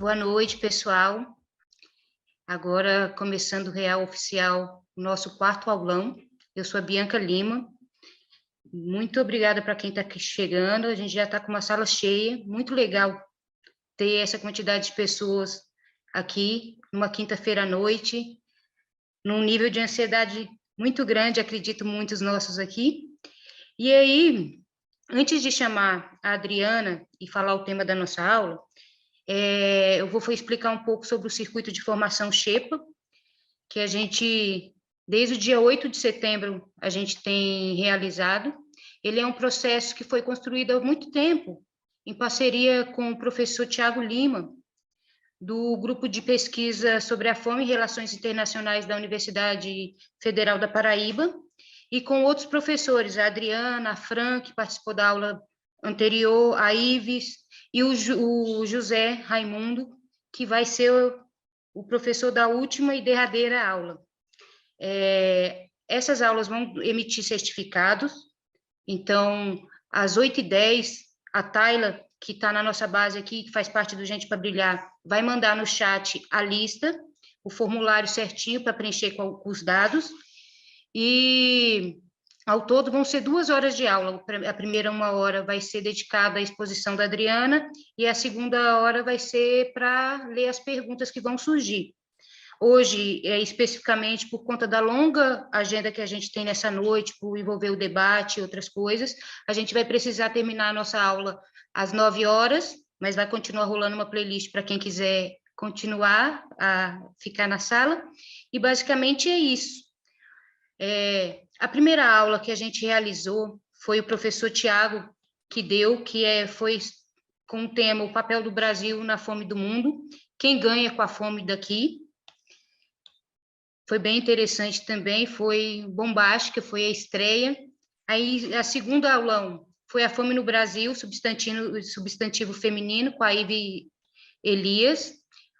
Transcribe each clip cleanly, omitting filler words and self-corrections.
Boa noite, pessoal. Agora, começando o real oficial, o nosso quarto aulão. Eu sou a Bianca Lima. Muito obrigada para quem está aqui chegando. A gente já está com uma sala cheia. Muito legal ter essa quantidade de pessoas aqui, numa quinta-feira à noite, num nível de ansiedade muito grande, acredito muitos nossos aqui. E aí, antes de chamar a Adriana e falar o tema da nossa aula, eu vou explicar um pouco sobre o circuito de formação Xepa, que a gente, desde o dia 8 de setembro, a gente tem realizado. Ele é um processo que foi construído há muito tempo, em parceria com o professor Tiago Lima, do Grupo de Pesquisa sobre a Fome e Relações Internacionais da Universidade Federal da Paraíba, e com outros professores, a Adriana, a Fran, que participou da aula anterior, a Ives, e o José Raimundo, que vai ser o professor da última e derradeira aula. Essas aulas vão emitir certificados, então, às 8h10, a Tayla, que está na nossa base aqui, que faz parte do Gente para Brilhar, vai mandar no chat a lista, o formulário certinho para preencher com os dados, e ao todo vão ser 2 horas de aula. A primeira 1 hora vai ser dedicada à exposição da Adriana, e a segunda hora vai ser para ler as perguntas que vão surgir. Hoje, especificamente por conta da longa agenda que a gente tem nessa noite, por envolver o debate e outras coisas, a gente vai precisar terminar a nossa aula às 9 horas, mas vai continuar rolando uma playlist para quem quiser continuar a ficar na sala, e basicamente é isso. A primeira aula que a gente realizou foi o professor Tiago que deu, foi com o tema O Papel do Brasil na Fome do Mundo, quem ganha com a fome daqui. Foi bem interessante também, foi bombástica, foi a estreia. Aí, a segunda aulão foi A Fome no Brasil, substantivo feminino, com a Ive Elias.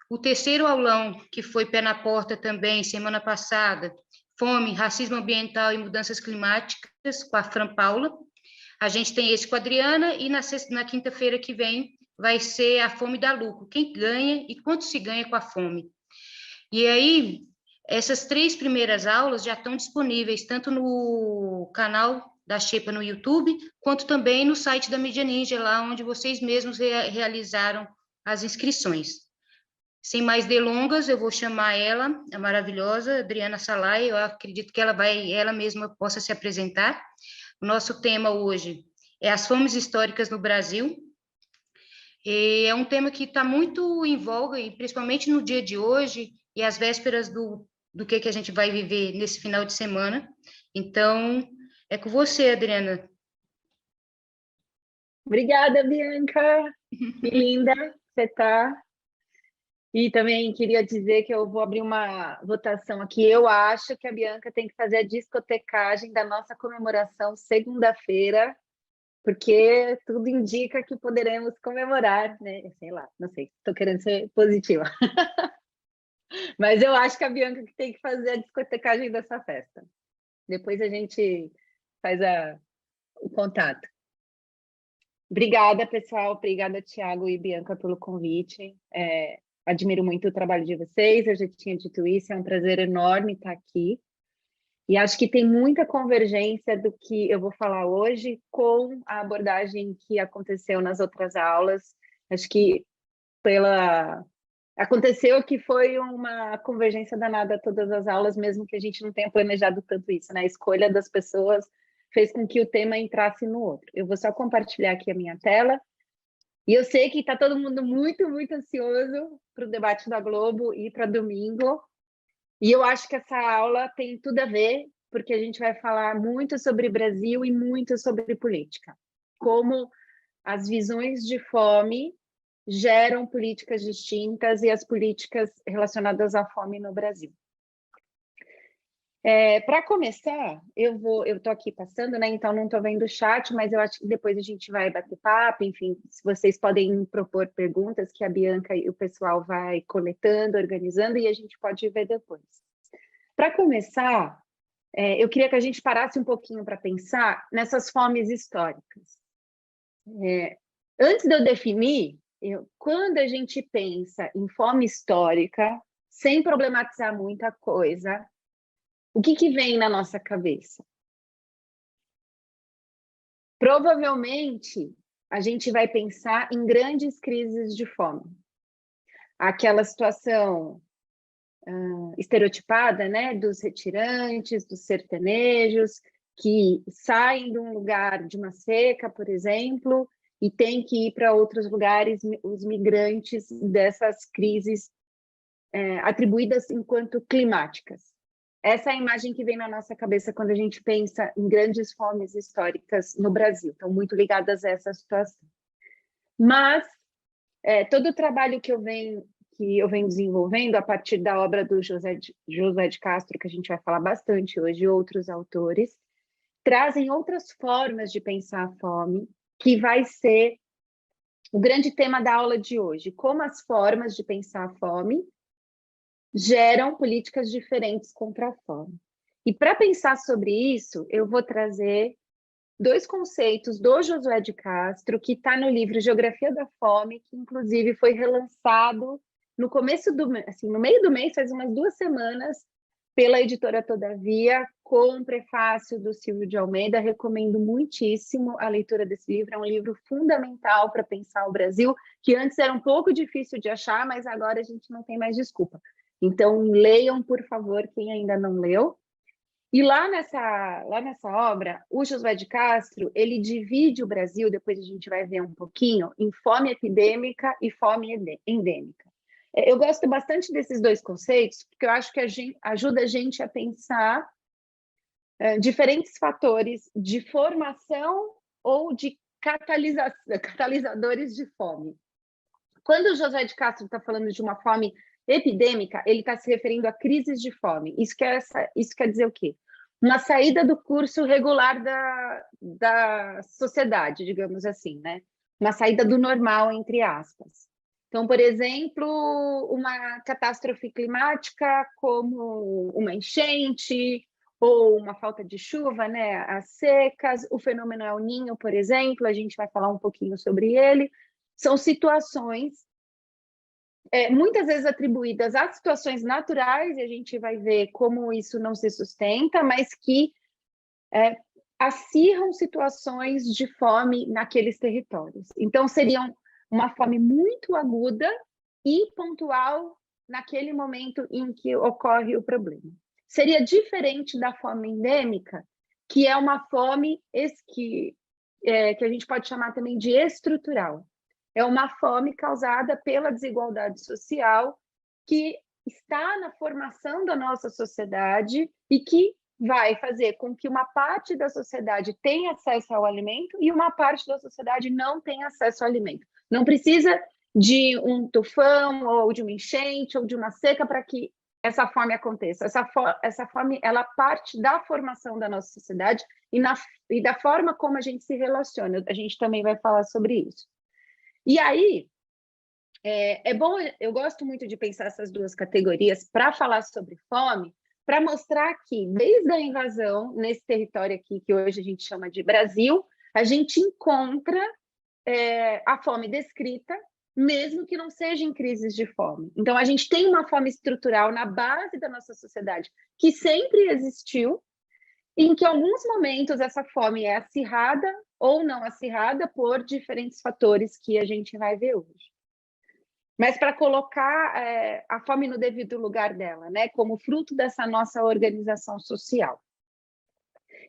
O terceiro aulão, que foi Pé na Porta também, semana passada, Fome, Racismo Ambiental e Mudanças Climáticas, com a Fran Paula. A gente tem esse com a Adriana, e na quinta-feira que vem vai ser A Fome dá Lucro, quem ganha e quanto se ganha com a fome. E aí, essas 3 primeiras aulas já estão disponíveis tanto no canal da Xepa no YouTube, quanto também no site da Mídia Ninja, lá onde vocês mesmos realizaram as inscrições. Sem mais delongas, eu vou chamar ela, a maravilhosa Adriana Salai. Eu acredito que ela mesma possa se apresentar. O nosso tema hoje é as fomes históricas no Brasil. E é um tema que está muito em voga, e principalmente no dia de hoje, e às vésperas do que a gente vai viver nesse final de semana. Então, é com você, Adriana. Obrigada, Bianca. Que linda você está. E também queria dizer que eu vou abrir uma votação aqui. Eu acho que a Bianca tem que fazer a discotecagem da nossa comemoração segunda-feira, porque tudo indica que poderemos comemorar, né? Sei lá, não sei, estou querendo ser positiva. Mas eu acho que a Bianca que tem que fazer a discotecagem dessa festa. Depois a gente faz o contato. Obrigada, pessoal. Obrigada, Tiago e Bianca, pelo convite. Admiro muito o trabalho de vocês, eu já tinha dito isso, é um prazer enorme estar aqui. E acho que tem muita convergência do que eu vou falar hoje com a abordagem que aconteceu nas outras aulas. Acho que aconteceu que foi uma convergência danada todas as aulas, mesmo que a gente não tenha planejado tanto isso, né? A escolha das pessoas fez com que o tema entrasse no outro. Eu vou só compartilhar aqui a minha tela. E eu sei que está todo mundo muito, muito ansioso para o debate da Globo e para domingo. E eu acho que essa aula tem tudo a ver, porque a gente vai falar muito sobre Brasil e muito sobre política. Como as visões de fome geram políticas distintas e as políticas relacionadas à fome no Brasil. Para começar, eu estou aqui passando, né? Então não estou vendo o chat, mas eu acho que depois a gente vai bater papo, enfim, se vocês podem propor perguntas que a Bianca e o pessoal vai coletando, organizando, e a gente pode ver depois. Para começar, eu queria que a gente parasse um pouquinho para pensar nessas fomes históricas. Antes de eu definir quando a gente pensa em fome histórica, sem problematizar muita coisa, o que vem na nossa cabeça? Provavelmente, a gente vai pensar em grandes crises de fome. Aquela situação estereotipada, né, dos retirantes, dos sertanejos, que saem de um lugar de uma seca, por exemplo, e têm que ir para outros lugares, os migrantes dessas crises atribuídas enquanto climáticas. Essa é a imagem que vem na nossa cabeça quando a gente pensa em grandes fomes históricas no Brasil, estão muito ligadas a essa situação. Mas todo o trabalho que eu venho desenvolvendo a partir da obra do José de Castro, que a gente vai falar bastante hoje, e outros autores, trazem outras formas de pensar a fome, que vai ser o grande tema da aula de hoje, como as formas de pensar a fome geram políticas diferentes contra a fome. E para pensar sobre isso, eu vou trazer 2 conceitos do Josué de Castro, que está no livro Geografia da Fome, que inclusive foi relançado no começo no meio do mês, faz umas 2 semanas, pela editora Todavia, com o prefácio do Silvio de Almeida. Recomendo muitíssimo a leitura desse livro, é um livro fundamental para pensar o Brasil, que antes era um pouco difícil de achar, mas agora a gente não tem mais desculpa. Então, leiam, por favor, quem ainda não leu. E lá nessa obra, o Josué de Castro, ele divide o Brasil, depois a gente vai ver um pouquinho, em fome epidêmica e fome endêmica. Eu gosto bastante desses 2 conceitos, porque eu acho que ajuda a gente a pensar diferentes fatores de formação ou de catalisadores de fome. Quando o Josué de Castro está falando de uma fome epidêmica, ele está se referindo a crises de fome. Isso quer dizer o quê? Uma saída do curso regular da sociedade, digamos assim, né? Uma saída do normal, entre aspas. Então, por exemplo, uma catástrofe climática como uma enchente ou uma falta de chuva, né? As secas, o fenômeno El Niño, por exemplo, a gente vai falar um pouquinho sobre ele. São situações muitas vezes atribuídas a situações naturais, e a gente vai ver como isso não se sustenta, mas que acirram situações de fome naqueles territórios. Então, seriam uma fome muito aguda e pontual naquele momento em que ocorre o problema. Seria diferente da fome endêmica, que é uma fome que a gente pode chamar também de estrutural. É uma fome causada pela desigualdade social que está na formação da nossa sociedade e que vai fazer com que uma parte da sociedade tenha acesso ao alimento e uma parte da sociedade não tenha acesso ao alimento. Não precisa de um tufão ou de uma enchente ou de uma seca para que essa fome aconteça. Essa fome, ela parte da formação da nossa sociedade e da forma como a gente se relaciona. A gente também vai falar sobre isso. E aí, bom, eu gosto muito de pensar essas 2 categorias para falar sobre fome, para mostrar que, desde a invasão, nesse território aqui, que hoje a gente chama de Brasil, a gente encontra a fome descrita, mesmo que não seja em crises de fome. Então, a gente tem uma fome estrutural na base da nossa sociedade, que sempre existiu, em que, em alguns momentos, essa fome é acirrada ou não acirrada por diferentes fatores que a gente vai ver hoje. Mas para colocar a fome no devido lugar dela, né, como fruto dessa nossa organização social.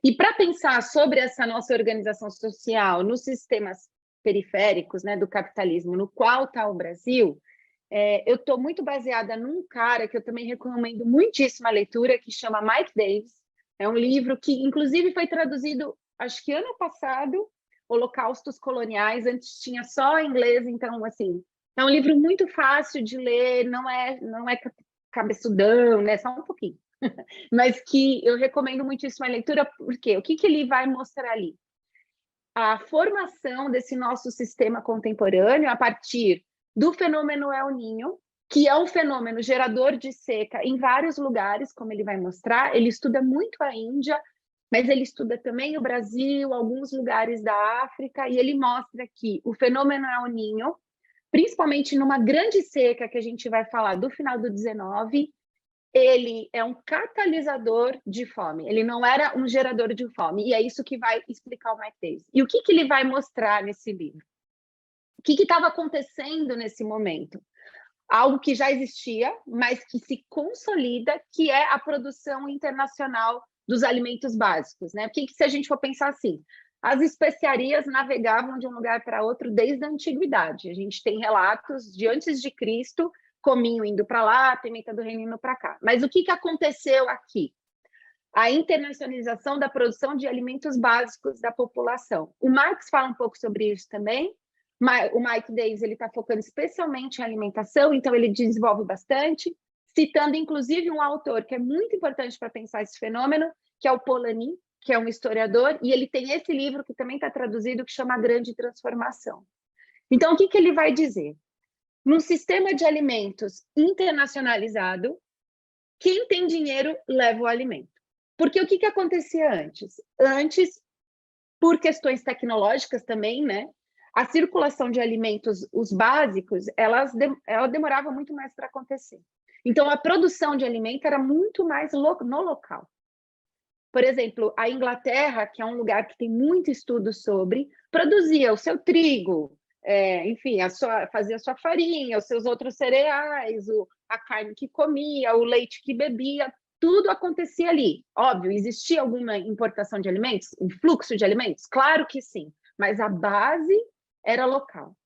E para pensar sobre essa nossa organização social nos sistemas periféricos, né, do capitalismo, no qual está o Brasil, eu estou muito baseada num cara que eu também recomendo muitíssimo a leitura, que chama Mike Davis. É um livro que, inclusive, foi traduzido, acho que ano passado, Holocaustos Coloniais, antes tinha só em inglês, então, assim, é um livro muito fácil de ler, não é cabeçudão, né, só um pouquinho, mas que eu recomendo muitíssimo a leitura, porque o que ele vai mostrar ali? A formação desse nosso sistema contemporâneo a partir do fenômeno El Niño, que é um fenômeno gerador de seca em vários lugares, como ele vai mostrar. Ele estuda muito a Índia, mas ele estuda também o Brasil, alguns lugares da África, e ele mostra que o fenômeno El Niño principalmente numa grande seca que a gente vai falar do final do 19, ele é um catalisador de fome, ele não era um gerador de fome, e é isso que vai explicar o Mike Davis. E o que ele vai mostrar nesse livro? O que estava acontecendo nesse momento? Algo que já existia, mas que se consolida, que é a produção internacional dos alimentos básicos, né? Porque se a gente for pensar assim, as especiarias navegavam de um lugar para outro desde a antiguidade. A gente tem relatos de antes de Cristo, cominho indo para lá, pimenta do reino indo para cá. Mas o que aconteceu aqui? A internacionalização da produção de alimentos básicos da população. O Marx fala um pouco sobre isso também. O Mike Davis está focando especialmente em alimentação, então ele desenvolve bastante, citando inclusive um autor que é muito importante para pensar esse fenômeno, que é o Polanyi, que é um historiador, e ele tem esse livro que também está traduzido, que chama A Grande Transformação. Então, o que ele vai dizer? Num sistema de alimentos internacionalizado, quem tem dinheiro leva o alimento. Porque o que acontecia antes? Antes, por questões tecnológicas também, né? A circulação de alimentos, os básicos, ela demorava muito mais para acontecer. Então, a produção de alimento era muito mais no local. Por exemplo, a Inglaterra, que é um lugar que tem muito estudo sobre, produzia o seu trigo, enfim, fazia a sua farinha, os seus outros cereais, a carne que comia, o leite que bebia, tudo acontecia ali. Óbvio, existia alguma importação de alimentos, um fluxo de alimentos? Claro que sim, mas a base era local.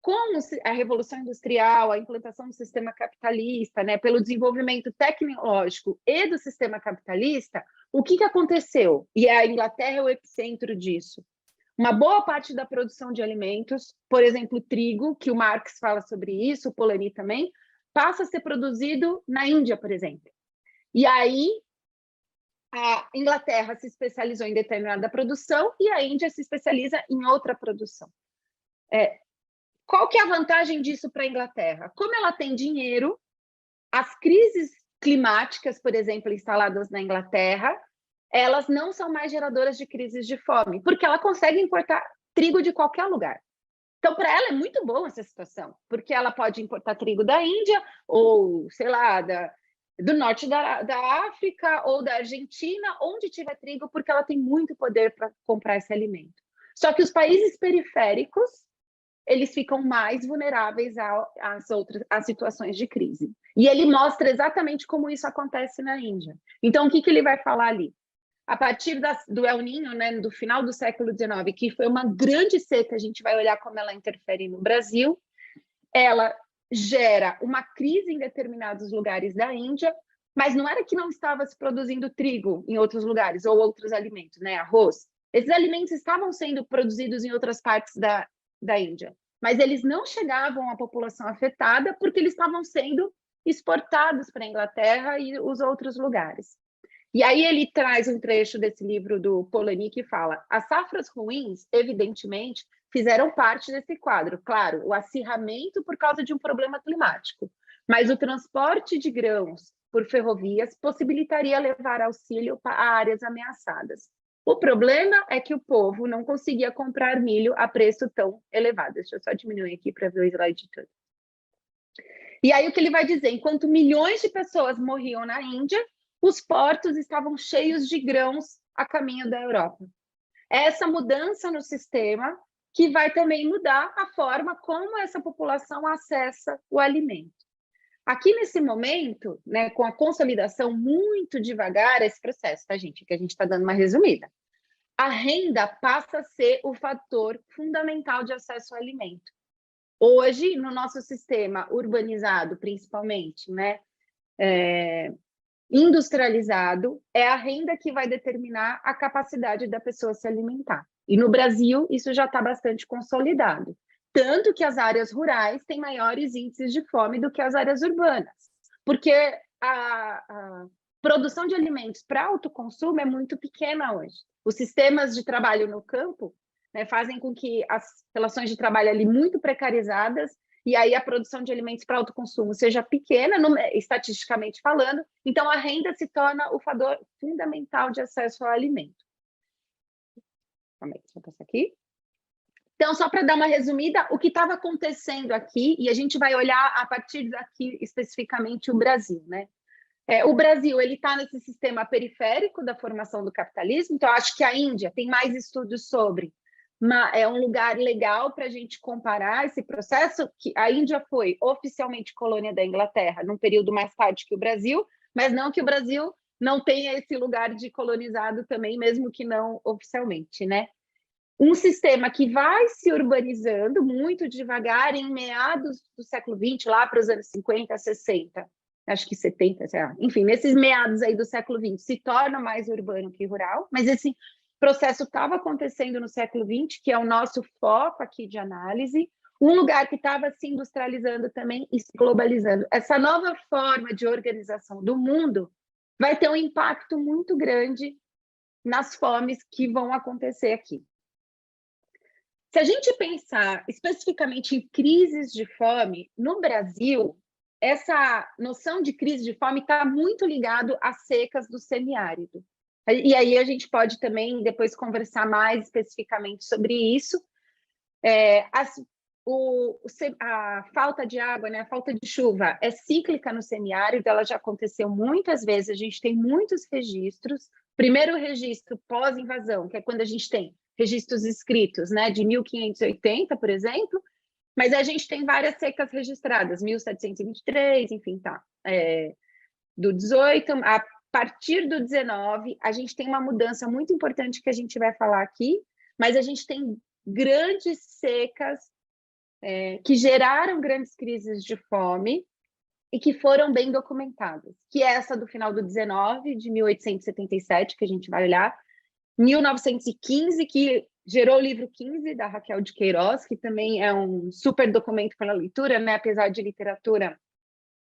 Com a Revolução Industrial, a implantação do sistema capitalista, né, pelo desenvolvimento tecnológico e do sistema capitalista, o que aconteceu? E a Inglaterra é o epicentro disso. Uma boa parte da produção de alimentos, por exemplo, trigo, que o Marx fala sobre isso, o Polanyi também, passa a ser produzido na Índia, por exemplo. E aí, a Inglaterra se especializou em determinada produção e a Índia se especializa em outra produção. Qual que é a vantagem disso para a Inglaterra? Como ela tem dinheiro, as crises climáticas, por exemplo, instaladas na Inglaterra, elas não são mais geradoras de crises de fome, porque ela consegue importar trigo de qualquer lugar. Então, para ela é muito boa essa situação, porque ela pode importar trigo da Índia, ou, sei lá, do norte da África, ou da Argentina, onde tiver trigo, porque ela tem muito poder para comprar esse alimento. Só que os países periféricos, eles ficam mais vulneráveis às situações de crise. E ele mostra exatamente como isso acontece na Índia. Então, o que ele vai falar ali? A partir do El Niño, né, do final do século XIX, que foi uma grande seca, a gente vai olhar como ela interfere no Brasil, ela gera uma crise em determinados lugares da Índia, mas não era que não estava se produzindo trigo em outros lugares, ou outros alimentos, né, arroz. Esses alimentos estavam sendo produzidos em outras partes da Índia, mas eles não chegavam à população afetada porque eles estavam sendo exportados para a Inglaterra e os outros lugares. E aí ele traz um trecho desse livro do Polanyi que fala: as safras ruins, evidentemente, fizeram parte desse quadro. Claro, o acirramento por causa de um problema climático, mas o transporte de grãos por ferrovias possibilitaria levar auxílio a áreas ameaçadas. O problema é que o povo não conseguia comprar milho a preço tão elevado. Deixa eu só diminuir aqui para ver o slide todo. E aí o que ele vai dizer? Enquanto milhões de pessoas morriam na Índia, os portos estavam cheios de grãos a caminho da Europa. Essa mudança no sistema que vai também mudar a forma como essa população acessa o alimento. Aqui nesse momento, né, com a consolidação muito devagar, esse processo, tá, gente? Que a gente está dando uma resumida. A renda passa a ser o fator fundamental de acesso ao alimento. Hoje, no nosso sistema urbanizado, principalmente, né, industrializado, é a renda que vai determinar a capacidade da pessoa se alimentar. E no Brasil, isso já está bastante consolidado. Tanto que as áreas rurais têm maiores índices de fome do que as áreas urbanas. Porque a produção de alimentos para autoconsumo é muito pequena hoje. Os sistemas de trabalho no campo, né, fazem com que as relações de trabalho ali muito precarizadas e aí a produção de alimentos para autoconsumo seja pequena, estatisticamente falando, então a renda se torna o fator fundamental de acesso ao alimento. Calma aí, deixa eu passar aqui. Então, só para dar uma resumida, o que estava acontecendo aqui, e a gente vai olhar a partir daqui especificamente o Brasil, né? O Brasil ele está nesse sistema periférico da formação do capitalismo, então acho que a Índia tem mais estudos sobre, é um lugar legal para a gente comparar esse processo, que a Índia foi oficialmente colônia da Inglaterra num período mais tarde que o Brasil, mas não que o Brasil não tenha esse lugar de colonizado também, mesmo que não oficialmente, né? Um sistema que vai se urbanizando muito devagar em meados do século XX, lá para os anos 50, 60, acho que 70, sei lá. Enfim, nesses meados aí do século XX, se torna mais urbano que rural, mas esse processo estava acontecendo no século XX, que é o nosso foco aqui de análise, um lugar que estava se industrializando também e se globalizando. Essa nova forma de organização do mundo vai ter um impacto muito grande nas fomes que vão acontecer aqui. Se a gente pensar especificamente em crises de fome, no Brasil, essa noção de crise de fome está muito ligado às secas do semiárido. E aí a gente pode também depois conversar mais especificamente sobre isso. A falta de água, né, a falta de chuva é cíclica no semiárido, ela já aconteceu muitas vezes, a gente tem muitos registros. Primeiro registro pós-invasão, que é quando a gente tem registros escritos, né, de 1580, por exemplo, mas a gente tem várias secas registradas, 1723, enfim, tá. Do 18, a partir do 19, a gente tem uma mudança muito importante que a gente vai falar aqui, mas a gente tem grandes secas que geraram grandes crises de fome e que foram bem documentadas, que é essa do final do 19, de 1877, que a gente vai olhar, 1915, que gerou o livro 15, da Raquel de Queiroz, que também é um super documento para a leitura, né? Apesar de literatura,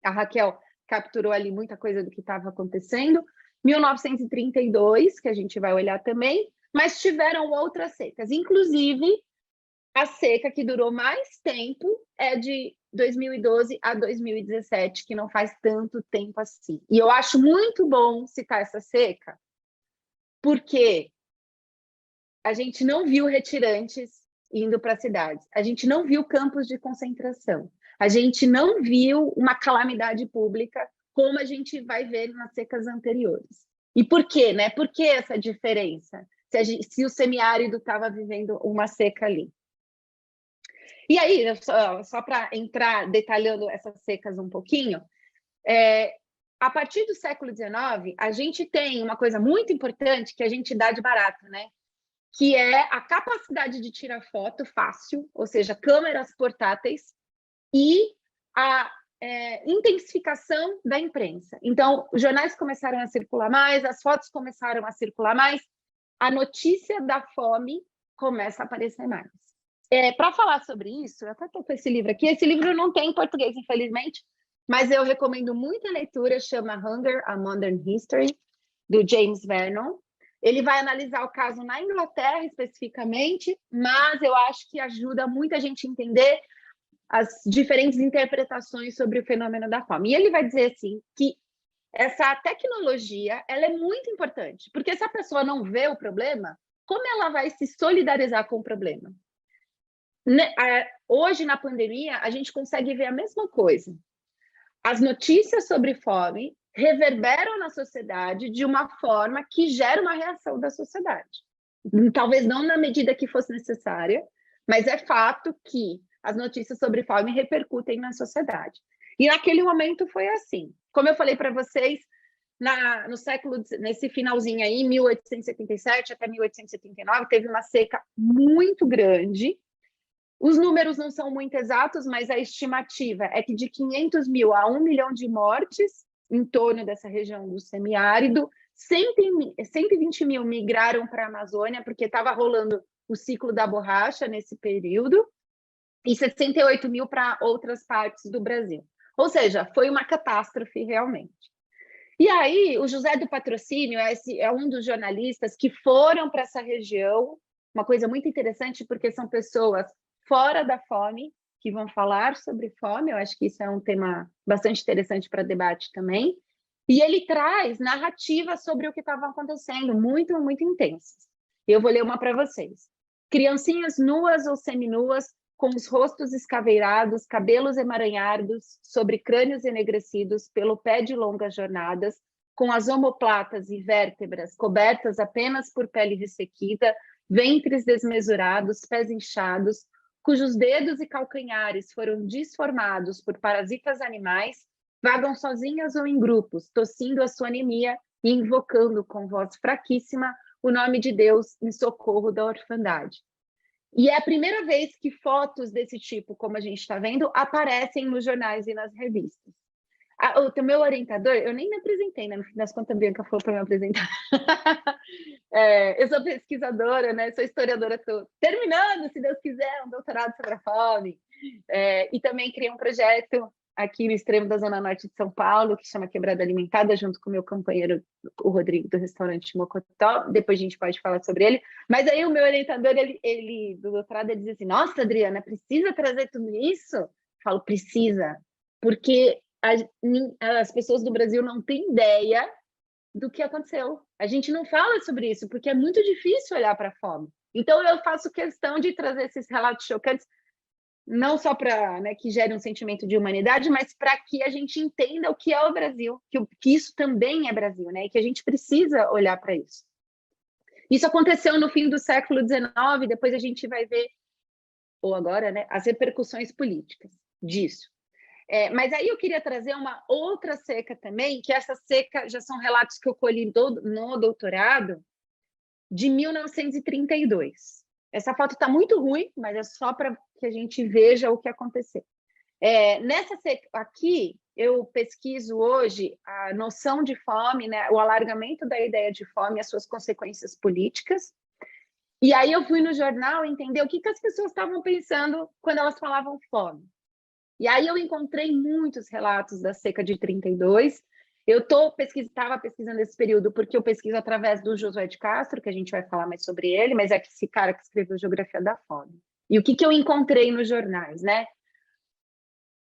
a Raquel capturou ali muita coisa do que estava acontecendo. 1932, que a gente vai olhar também, mas tiveram outras secas, inclusive a seca que durou mais tempo é de 2012 a 2017, que não faz tanto tempo assim. E eu acho muito bom citar essa seca, porque a gente não viu retirantes indo para cidades, a gente não viu campos de concentração, a gente não viu uma calamidade pública como a gente vai ver nas secas anteriores. E por quê, né? Por que essa diferença? Se o semiárido estava vivendo uma seca ali. E aí, só para entrar detalhando essas secas um pouquinho, a partir do século XIX, a gente tem uma coisa muito importante que a gente dá de barato, né? Que é a capacidade de tirar foto fácil, ou seja, câmeras portáteis, e a intensificação da imprensa. Então, os jornais começaram a circular mais, as fotos começaram a circular mais, a notícia da fome começa a aparecer mais. Para falar sobre isso, eu até estou com esse livro aqui, esse livro não tem em português, infelizmente, mas eu recomendo muito a leitura, chama Hunger, A Modern History, do James Vernon. Ele vai analisar o caso na Inglaterra, especificamente, mas eu acho que ajuda muita gente a entender as diferentes interpretações sobre o fenômeno da fome. E ele vai dizer, assim, que essa tecnologia ela é muito importante, porque se a pessoa não vê o problema, como ela vai se solidarizar com o problema? Hoje, na pandemia, a gente consegue ver a mesma coisa. As notícias sobre fome reverberam na sociedade de uma forma que gera uma reação da sociedade. Talvez não na medida que fosse necessária, mas é fato que as notícias sobre fome repercutem na sociedade. E naquele momento foi assim. Como eu falei para vocês, nesse finalzinho aí, 1877 até 1879, teve uma seca muito grande. Os números não são muito exatos, mas a estimativa é que de 500 mil a 1 milhão de mortes em torno dessa região do semiárido, 120 mil migraram para a Amazônia, porque estava rolando o ciclo da borracha nesse período, e 68 mil para outras partes do Brasil. Ou seja, foi uma catástrofe realmente. E aí, o José do Patrocínio é um dos jornalistas que foram para essa região, uma coisa muito interessante, porque são pessoas fora da fome, que vão falar sobre fome, eu acho que isso é um tema bastante interessante para debate também, e ele traz narrativas sobre o que estava acontecendo, muito, muito intensas. Eu vou ler uma para vocês. Criancinhas nuas ou seminuas, com os rostos escaveirados, cabelos emaranhados, sobre crânios enegrecidos pelo pé de longas jornadas, com as omoplatas e vértebras cobertas apenas por pele ressequida, ventres desmesurados, pés inchados, cujos dedos e calcanhares foram desformados por parasitas animais, vagam sozinhas ou em grupos, tossindo a sua anemia e invocando com voz fraquíssima o nome de Deus em socorro da orfandade. E é a primeira vez que fotos desse tipo, como a gente está vendo, aparecem nos jornais e nas revistas. O meu orientador, eu nem me apresentei, né? No fim das contas, a Bianca falou para me apresentar. Eu sou pesquisadora, né? Sou historiadora, estou terminando, se Deus quiser, um doutorado sobre a fome. E também criei um projeto aqui no extremo da Zona Norte de São Paulo, que chama Quebrada Alimentada, junto com o meu companheiro, o Rodrigo, do restaurante Mocotó. Depois a gente pode falar sobre ele. Mas aí o meu orientador, ele do doutorado, ele diz assim, nossa, Adriana, precisa trazer tudo isso? Eu falo, precisa, porque as pessoas do Brasil não têm ideia do que aconteceu. A gente não fala sobre isso, porque é muito difícil olhar para a fome. Então, eu faço questão de trazer esses relatos chocantes, não só para, né, que gere um sentimento de humanidade, mas para que a gente entenda o que é o Brasil, que isso também é Brasil, né, e que a gente precisa olhar para isso. Isso aconteceu no fim do século XIX, depois a gente vai ver, ou agora, né, as repercussões políticas disso. Mas aí eu queria trazer uma outra seca também, que essa seca já são relatos que eu colhi no doutorado, de 1932. Essa foto está muito ruim, mas é só para que a gente veja o que aconteceu. Nessa seca aqui, eu pesquiso hoje a noção de fome, né, o alargamento da ideia de fome e as suas consequências políticas. E aí eu fui no jornal entender o que as pessoas estavam pensando quando elas falavam fome. E aí eu encontrei muitos relatos da seca de 32. Eu estava pesquisando esse período porque eu pesquiso através do Josué de Castro, que a gente vai falar mais sobre ele, mas é esse cara que escreveu Geografia da Fome. E o que eu encontrei nos jornais, né?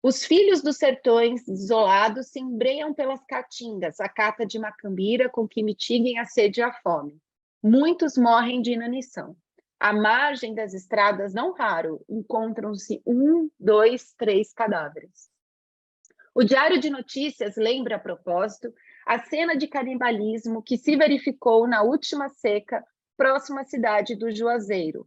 Os filhos dos sertões isolados se embrenham pelas caatingas, a cata de macambira com que mitiguem a sede e a fome. Muitos morrem de inanição. À margem das estradas, não raro, encontram-se 1, 2, 3 cadáveres. O Diário de Notícias lembra, a propósito, a cena de canibalismo que se verificou na última seca, próxima à cidade do Juazeiro.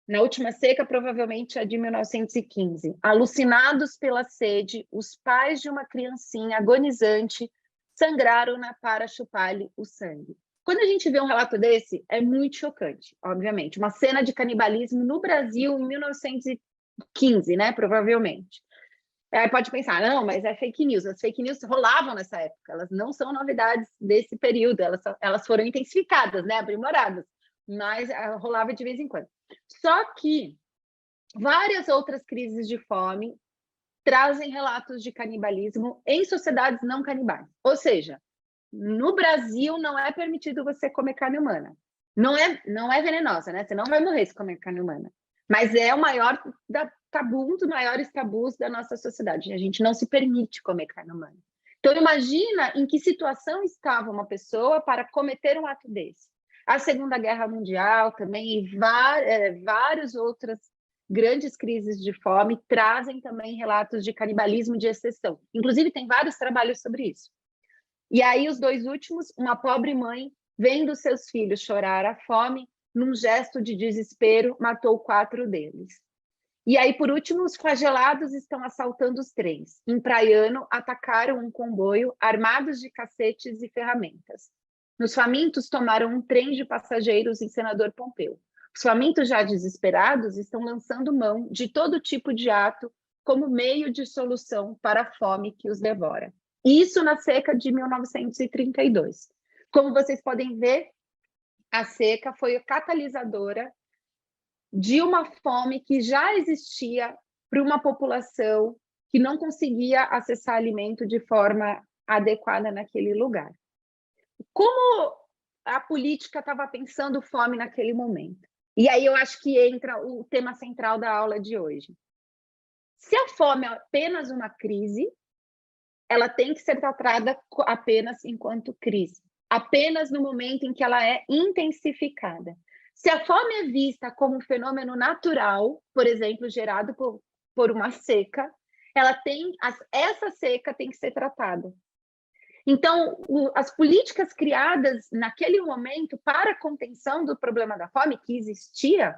Na última seca, provavelmente a de 1915. Alucinados pela sede, os pais de uma criancinha agonizante sangraram-na para chupar-lhe o sangue. Quando a gente vê um relato desse, é muito chocante, obviamente. Uma cena de canibalismo no Brasil em 1915, né? Provavelmente. Aí pode pensar, não, mas é fake news. As fake news rolavam nessa época, elas não são novidades desse período, elas foram intensificadas, né? Aprimoradas, mas rolava de vez em quando. Só que várias outras crises de fome trazem relatos de canibalismo em sociedades não canibais. Ou seja, no Brasil não é permitido você comer carne humana. Não é venenosa, né? Você não vai morrer se comer carne humana. Mas é o maior tabu, um dos maiores tabus da nossa sociedade. A gente não se permite comer carne humana. Então, imagina em que situação estava uma pessoa para cometer um ato desse. A Segunda Guerra Mundial também e várias outras grandes crises de fome trazem também relatos de canibalismo de exceção. Inclusive, tem vários trabalhos sobre isso. E aí, os dois últimos, uma pobre mãe, vendo seus filhos chorar à fome, num gesto de desespero, matou 4 deles. E aí, por último, os flagelados estão assaltando os trens. Em Praiano, atacaram um comboio armados de cacetes e ferramentas. Nos famintos, tomaram um trem de passageiros em Senador Pompeu. Os famintos, já desesperados, estão lançando mão de todo tipo de ato como meio de solução para a fome que os devora. Isso na seca de 1932. Como vocês podem ver, a seca foi catalisadora de uma fome que já existia para uma população que não conseguia acessar alimento de forma adequada naquele lugar. Como a política estava pensando fome naquele momento? E aí eu acho que entra o tema central da aula de hoje. Se a fome é apenas uma crise, ela tem que ser tratada apenas enquanto crise, apenas no momento em que ela é intensificada. Se a fome é vista como um fenômeno natural, por exemplo, gerado por uma seca, essa seca tem que ser tratada. Então, as políticas criadas naquele momento para a contenção do problema da fome, que existia,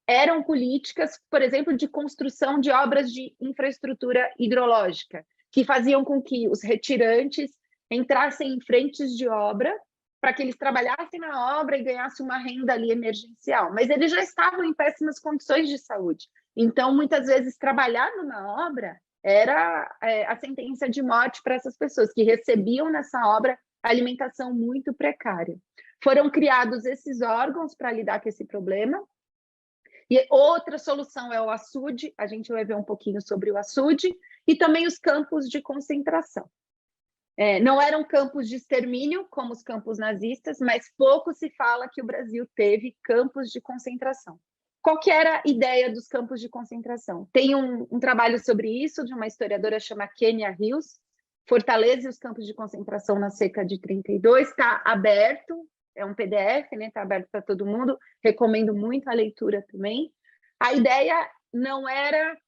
eram políticas, por exemplo, de construção de obras de infraestrutura hidrológica, que faziam com que os retirantes entrassem em frentes de obra para que eles trabalhassem na obra e ganhassem uma renda ali emergencial. Mas eles já estavam em péssimas condições de saúde. Então, muitas vezes, trabalhando na obra era a sentença de morte para essas pessoas que recebiam nessa obra alimentação muito precária. Foram criados esses órgãos para lidar com esse problema. E outra solução é o açude, a gente vai ver um pouquinho sobre o açude, e também os campos de concentração. Não eram campos de extermínio, como os campos nazistas, mas pouco se fala que o Brasil teve campos de concentração. Qual que era a ideia dos campos de concentração? Tem um trabalho sobre isso, de uma historiadora chamada Kenya Hills, Fortaleza e os campos de concentração na seca de 32, está aberto, é um PDF, né? Está aberto para todo mundo, recomendo muito a leitura também. A ideia não era,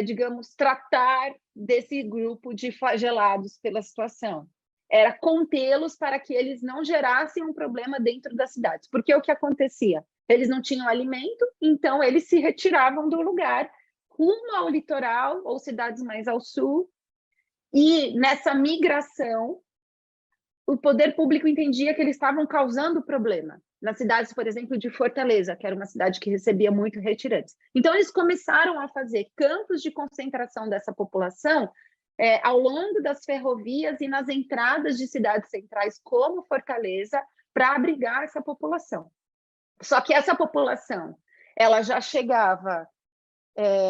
digamos, tratar desse grupo de flagelados pela situação, era contê-los para que eles não gerassem um problema dentro das cidades, porque o que acontecia? Eles não tinham alimento, então eles se retiravam do lugar, rumo ao litoral ou cidades mais ao sul, e nessa migração, o poder público entendia que eles estavam causando problema. Nas cidades, por exemplo, de Fortaleza, que era uma cidade que recebia muito retirantes. Então, eles começaram a fazer campos de concentração dessa população ao longo das ferrovias e nas entradas de cidades centrais, como Fortaleza, para abrigar essa população. Só que essa população, ela já chegava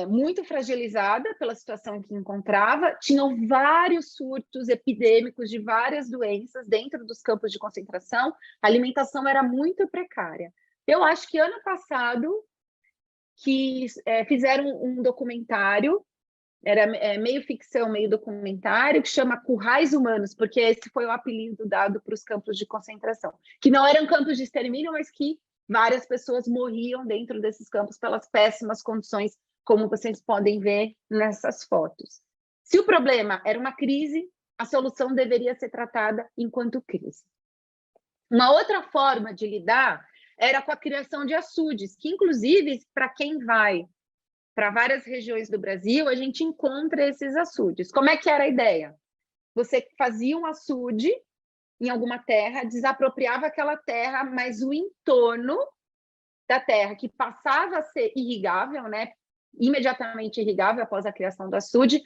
muito fragilizada pela situação que encontrava, tinham vários surtos epidêmicos de várias doenças dentro dos campos de concentração, a alimentação era muito precária. Eu acho que ano passado que fizeram um documentário, era meio ficção, meio documentário, que chama Currais Humanos, porque esse foi o apelido dado para os campos de concentração, que não eram campos de extermínio, mas que várias pessoas morriam dentro desses campos pelas péssimas condições, como vocês podem ver nessas fotos. Se o problema era uma crise, a solução deveria ser tratada enquanto crise. Uma outra forma de lidar era com a criação de açudes, que inclusive, para quem vai para várias regiões do Brasil, a gente encontra esses açudes. Como é que era a ideia? Você fazia um açude em alguma terra, desapropriava aquela terra, mas o entorno da terra, que passava a ser irrigável, né, imediatamente irrigável após a criação do açude,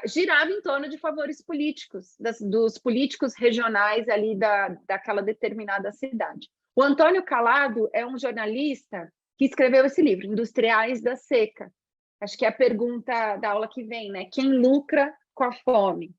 girava em torno de favores políticos, dos políticos regionais ali daquela determinada cidade. O Antônio Calado é um jornalista que escreveu esse livro, Industriais da Seca. Acho que é a pergunta da aula que vem, né? Quem lucra com a fome?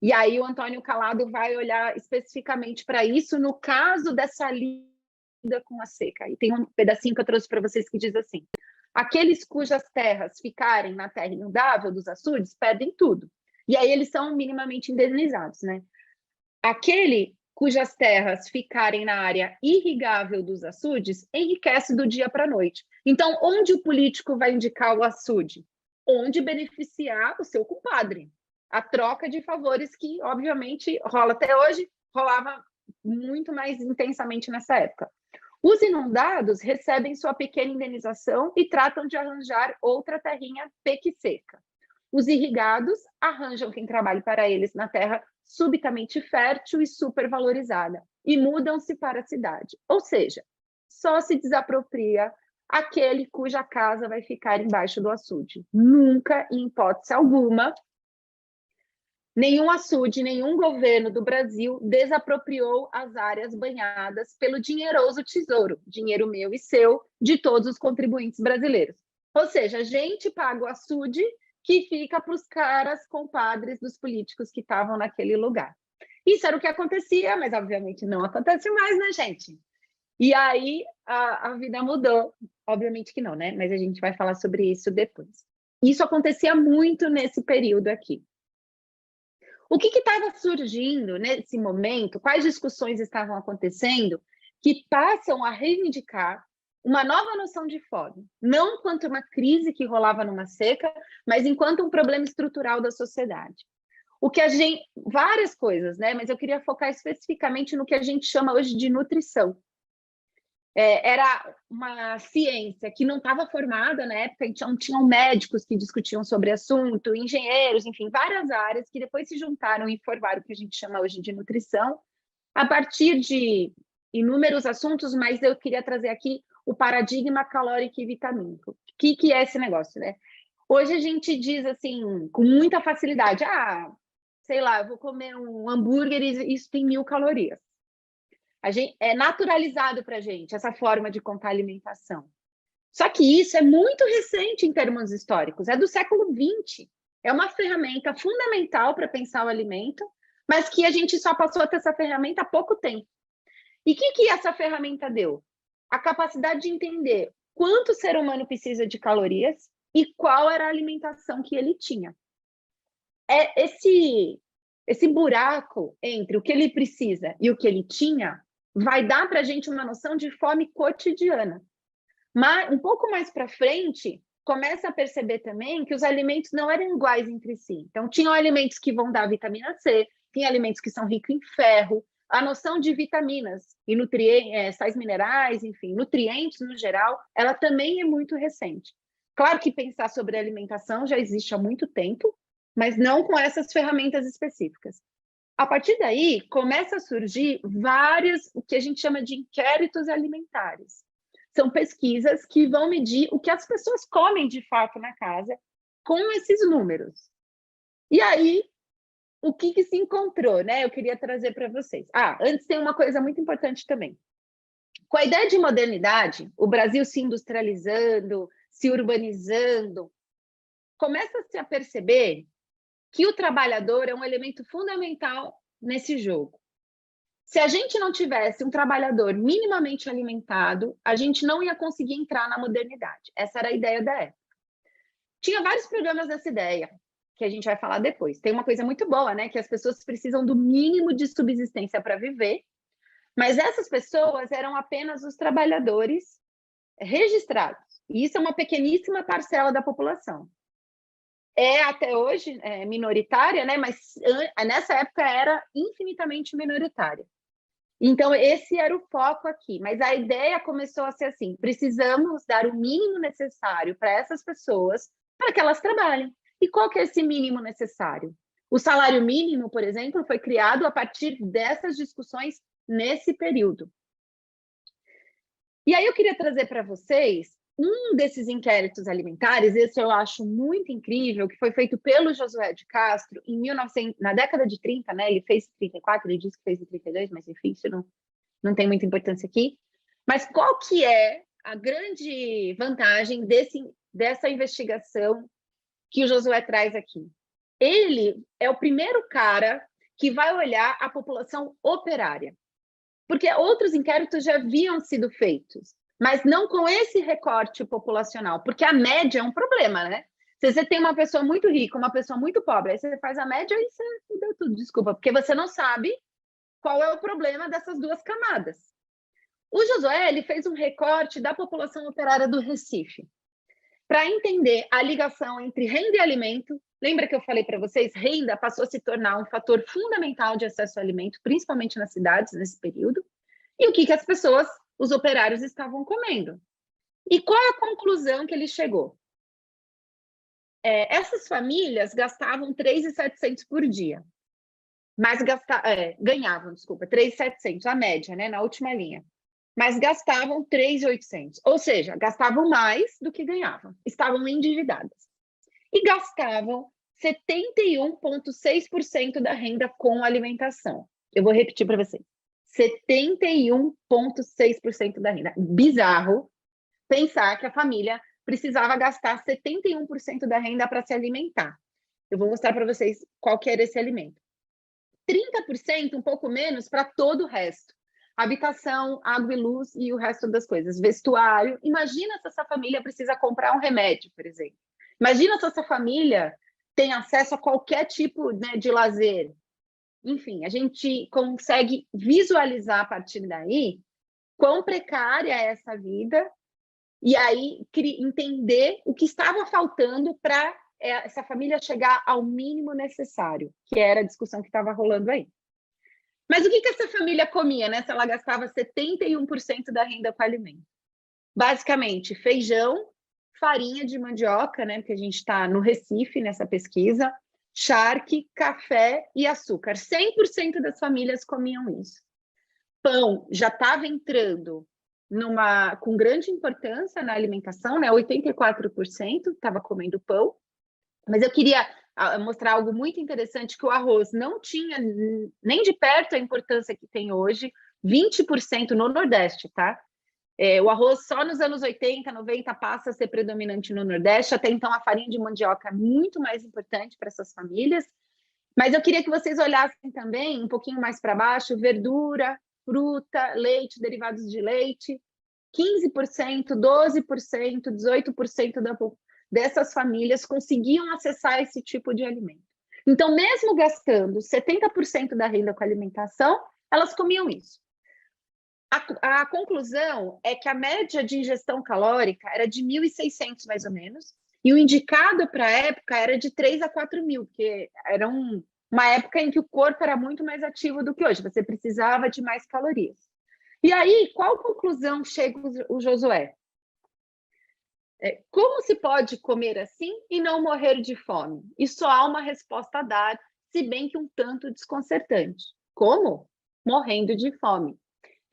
E aí o Antônio Calado vai olhar especificamente para isso no caso dessa lida com a seca. E tem um pedacinho que eu trouxe para vocês que diz assim: aqueles cujas terras ficarem na terra inundável dos açudes perdem tudo. E aí eles são minimamente indenizados, né? Aquele cujas terras ficarem na área irrigável dos açudes enriquece do dia para a noite. Então, onde o político vai indicar o açude? Onde beneficiar o seu compadre. A troca de favores que, obviamente, rola até hoje, rolava muito mais intensamente nessa época. Os inundados recebem sua pequena indenização e tratam de arranjar outra terrinha seca. Os irrigados arranjam quem trabalhe para eles na terra subitamente fértil e supervalorizada e mudam-se para a cidade. Ou seja, só se desapropria aquele cuja casa vai ficar embaixo do açude. Nunca, em hipótese alguma, nenhum açude, nenhum governo do Brasil desapropriou as áreas banhadas pelo dinheiroso tesouro, dinheiro meu e seu, de todos os contribuintes brasileiros. Ou seja, a gente paga o açude que fica para os caras compadres dos políticos que estavam naquele lugar. Isso era o que acontecia, mas obviamente não acontece mais, né, gente? E aí a vida mudou. Obviamente que não, né? Mas a gente vai falar sobre isso depois. Isso acontecia muito nesse período aqui. O que estava surgindo nesse momento? Quais discussões estavam acontecendo que passam a reivindicar uma nova noção de fome, não quanto uma crise que rolava numa seca, mas enquanto um problema estrutural da sociedade. O que a gente, várias coisas, né? Mas eu queria focar especificamente no que a gente chama hoje de nutrição. Era uma ciência que não estava formada na época, então tinham médicos que discutiam sobre assunto, engenheiros, enfim, várias áreas que depois se juntaram e formaram o que a gente chama hoje de nutrição, a partir de inúmeros assuntos, mas eu queria trazer aqui o paradigma calórico e vitamínico. O que é esse negócio, né? Hoje a gente diz assim, com muita facilidade, sei lá, eu vou comer um hambúrguer e isso tem 1000 calorias. É naturalizado para a gente essa forma de contar alimentação. Só que isso é muito recente em termos históricos, é do século XX. É uma ferramenta fundamental para pensar o alimento, mas que a gente só passou a ter essa ferramenta há pouco tempo. E o que essa ferramenta deu? A capacidade de entender quanto o ser humano precisa de calorias e qual era a alimentação que ele tinha. Esse buraco entre o que ele precisa e o que ele tinha vai dar para a gente uma noção de fome cotidiana. Mas, um pouco mais para frente, começa a perceber também que os alimentos não eram iguais entre si. Então, tinham alimentos que vão dar vitamina C, tem alimentos que são ricos em ferro. A noção de vitaminas e nutrientes, sais minerais, enfim, nutrientes no geral, ela também é muito recente. Claro que pensar sobre alimentação já existe há muito tempo, mas não com essas ferramentas específicas. A partir daí, começa a surgir vários, o que a gente chama de inquéritos alimentares. São pesquisas que vão medir o que as pessoas comem de fato na casa com esses números. E aí, o que se encontrou, né? Eu queria trazer para vocês. Antes tem uma coisa muito importante também. Com a ideia de modernidade, o Brasil se industrializando, se urbanizando, começa-se a perceber que o trabalhador é um elemento fundamental nesse jogo. Se a gente não tivesse um trabalhador minimamente alimentado, a gente não ia conseguir entrar na modernidade. Essa era a ideia da época. Tinha vários problemas nessa ideia, que a gente vai falar depois. Tem uma coisa muito boa, né? Que as pessoas precisam do mínimo de subsistência para viver, mas essas pessoas eram apenas os trabalhadores registrados. E isso é uma pequeníssima parcela da população. Até hoje minoritária, né? Mas nessa época era infinitamente minoritária. Então, esse era o foco aqui. Mas a ideia começou a ser assim: precisamos dar o mínimo necessário para essas pessoas para que elas trabalhem. E qual que é esse mínimo necessário? O salário mínimo, por exemplo, foi criado a partir dessas discussões nesse período. E aí eu queria trazer para vocês um desses inquéritos alimentares, esse eu acho muito incrível, que foi feito pelo Josué de Castro na década de 30, né? Ele fez em 34, ele disse que fez em 32, mas enfim, isso não tem muita importância aqui. Mas qual que é a grande vantagem dessa investigação que o Josué traz aqui? Ele é o primeiro cara que vai olhar a população operária, porque outros inquéritos já haviam sido feitos, mas não com esse recorte populacional, porque a média é um problema, né? Se você tem uma pessoa muito rica, uma pessoa muito pobre, aí você faz a média e você deu tudo, desculpa, porque você não sabe qual é o problema dessas duas camadas. O Josué, ele fez um recorte da população operária do Recife, para entender a ligação entre renda e alimento. Lembra que eu falei para vocês? Renda passou a se tornar um fator fundamental de acesso ao alimento, principalmente nas cidades, nesse período. E o que as pessoas, os operários, estavam comendo. E qual é a conclusão que ele chegou? Essas famílias gastavam 3.700 por dia. Mas ganhavam, 3.700, a média, né, na última linha. Mas gastavam 3.800, ou seja, gastavam mais do que ganhavam, estavam endividadas. E gastavam 71,6% da renda com alimentação. Eu vou repetir para vocês. 71,6% da renda. Bizarro pensar que a família precisava gastar 71% da renda para se alimentar. Eu vou mostrar para vocês qual que era esse alimento. 30%, um pouco menos, para todo o resto. Habitação, água e luz e o resto das coisas. Vestuário. Imagina se essa família precisa comprar um remédio, por exemplo. Imagina se essa família tem acesso a qualquer tipo, né, de lazer. Enfim, a gente consegue visualizar a partir daí quão precária é essa vida, e aí entender o que estava faltando para essa família chegar ao mínimo necessário, que era a discussão que estava rolando aí. Mas o que essa família comia, né? Se ela gastava 71% da renda com alimento. Basicamente, feijão, farinha de mandioca, né? Porque a gente está no Recife nessa pesquisa, charque, café e açúcar. 100% das famílias comiam isso. Pão já estava entrando com grande importância na alimentação, né? 84% estava comendo pão. Mas eu queria mostrar algo muito interessante, que o arroz não tinha nem de perto a importância que tem hoje, 20% no Nordeste, tá? O arroz só nos anos 80, 90 passa a ser predominante no Nordeste, até então a farinha de mandioca é muito mais importante para essas famílias. Mas eu queria que vocês olhassem também um pouquinho mais para baixo, verdura, fruta, leite, derivados de leite, 15%, 12%, 18% dessas famílias conseguiam acessar esse tipo de alimento. Então, mesmo gastando 70% da renda com alimentação, elas comiam isso. A conclusão é que a média de ingestão calórica era de 1.600, mais ou menos, e o indicado para a época era de 3 a 4.000, porque era uma época em que o corpo era muito mais ativo do que hoje, você precisava de mais calorias. E aí, qual conclusão chega o Josué? Como se pode comer assim e não morrer de fome? E só há uma resposta a dar, se bem que um tanto desconcertante. Como? Morrendo de fome.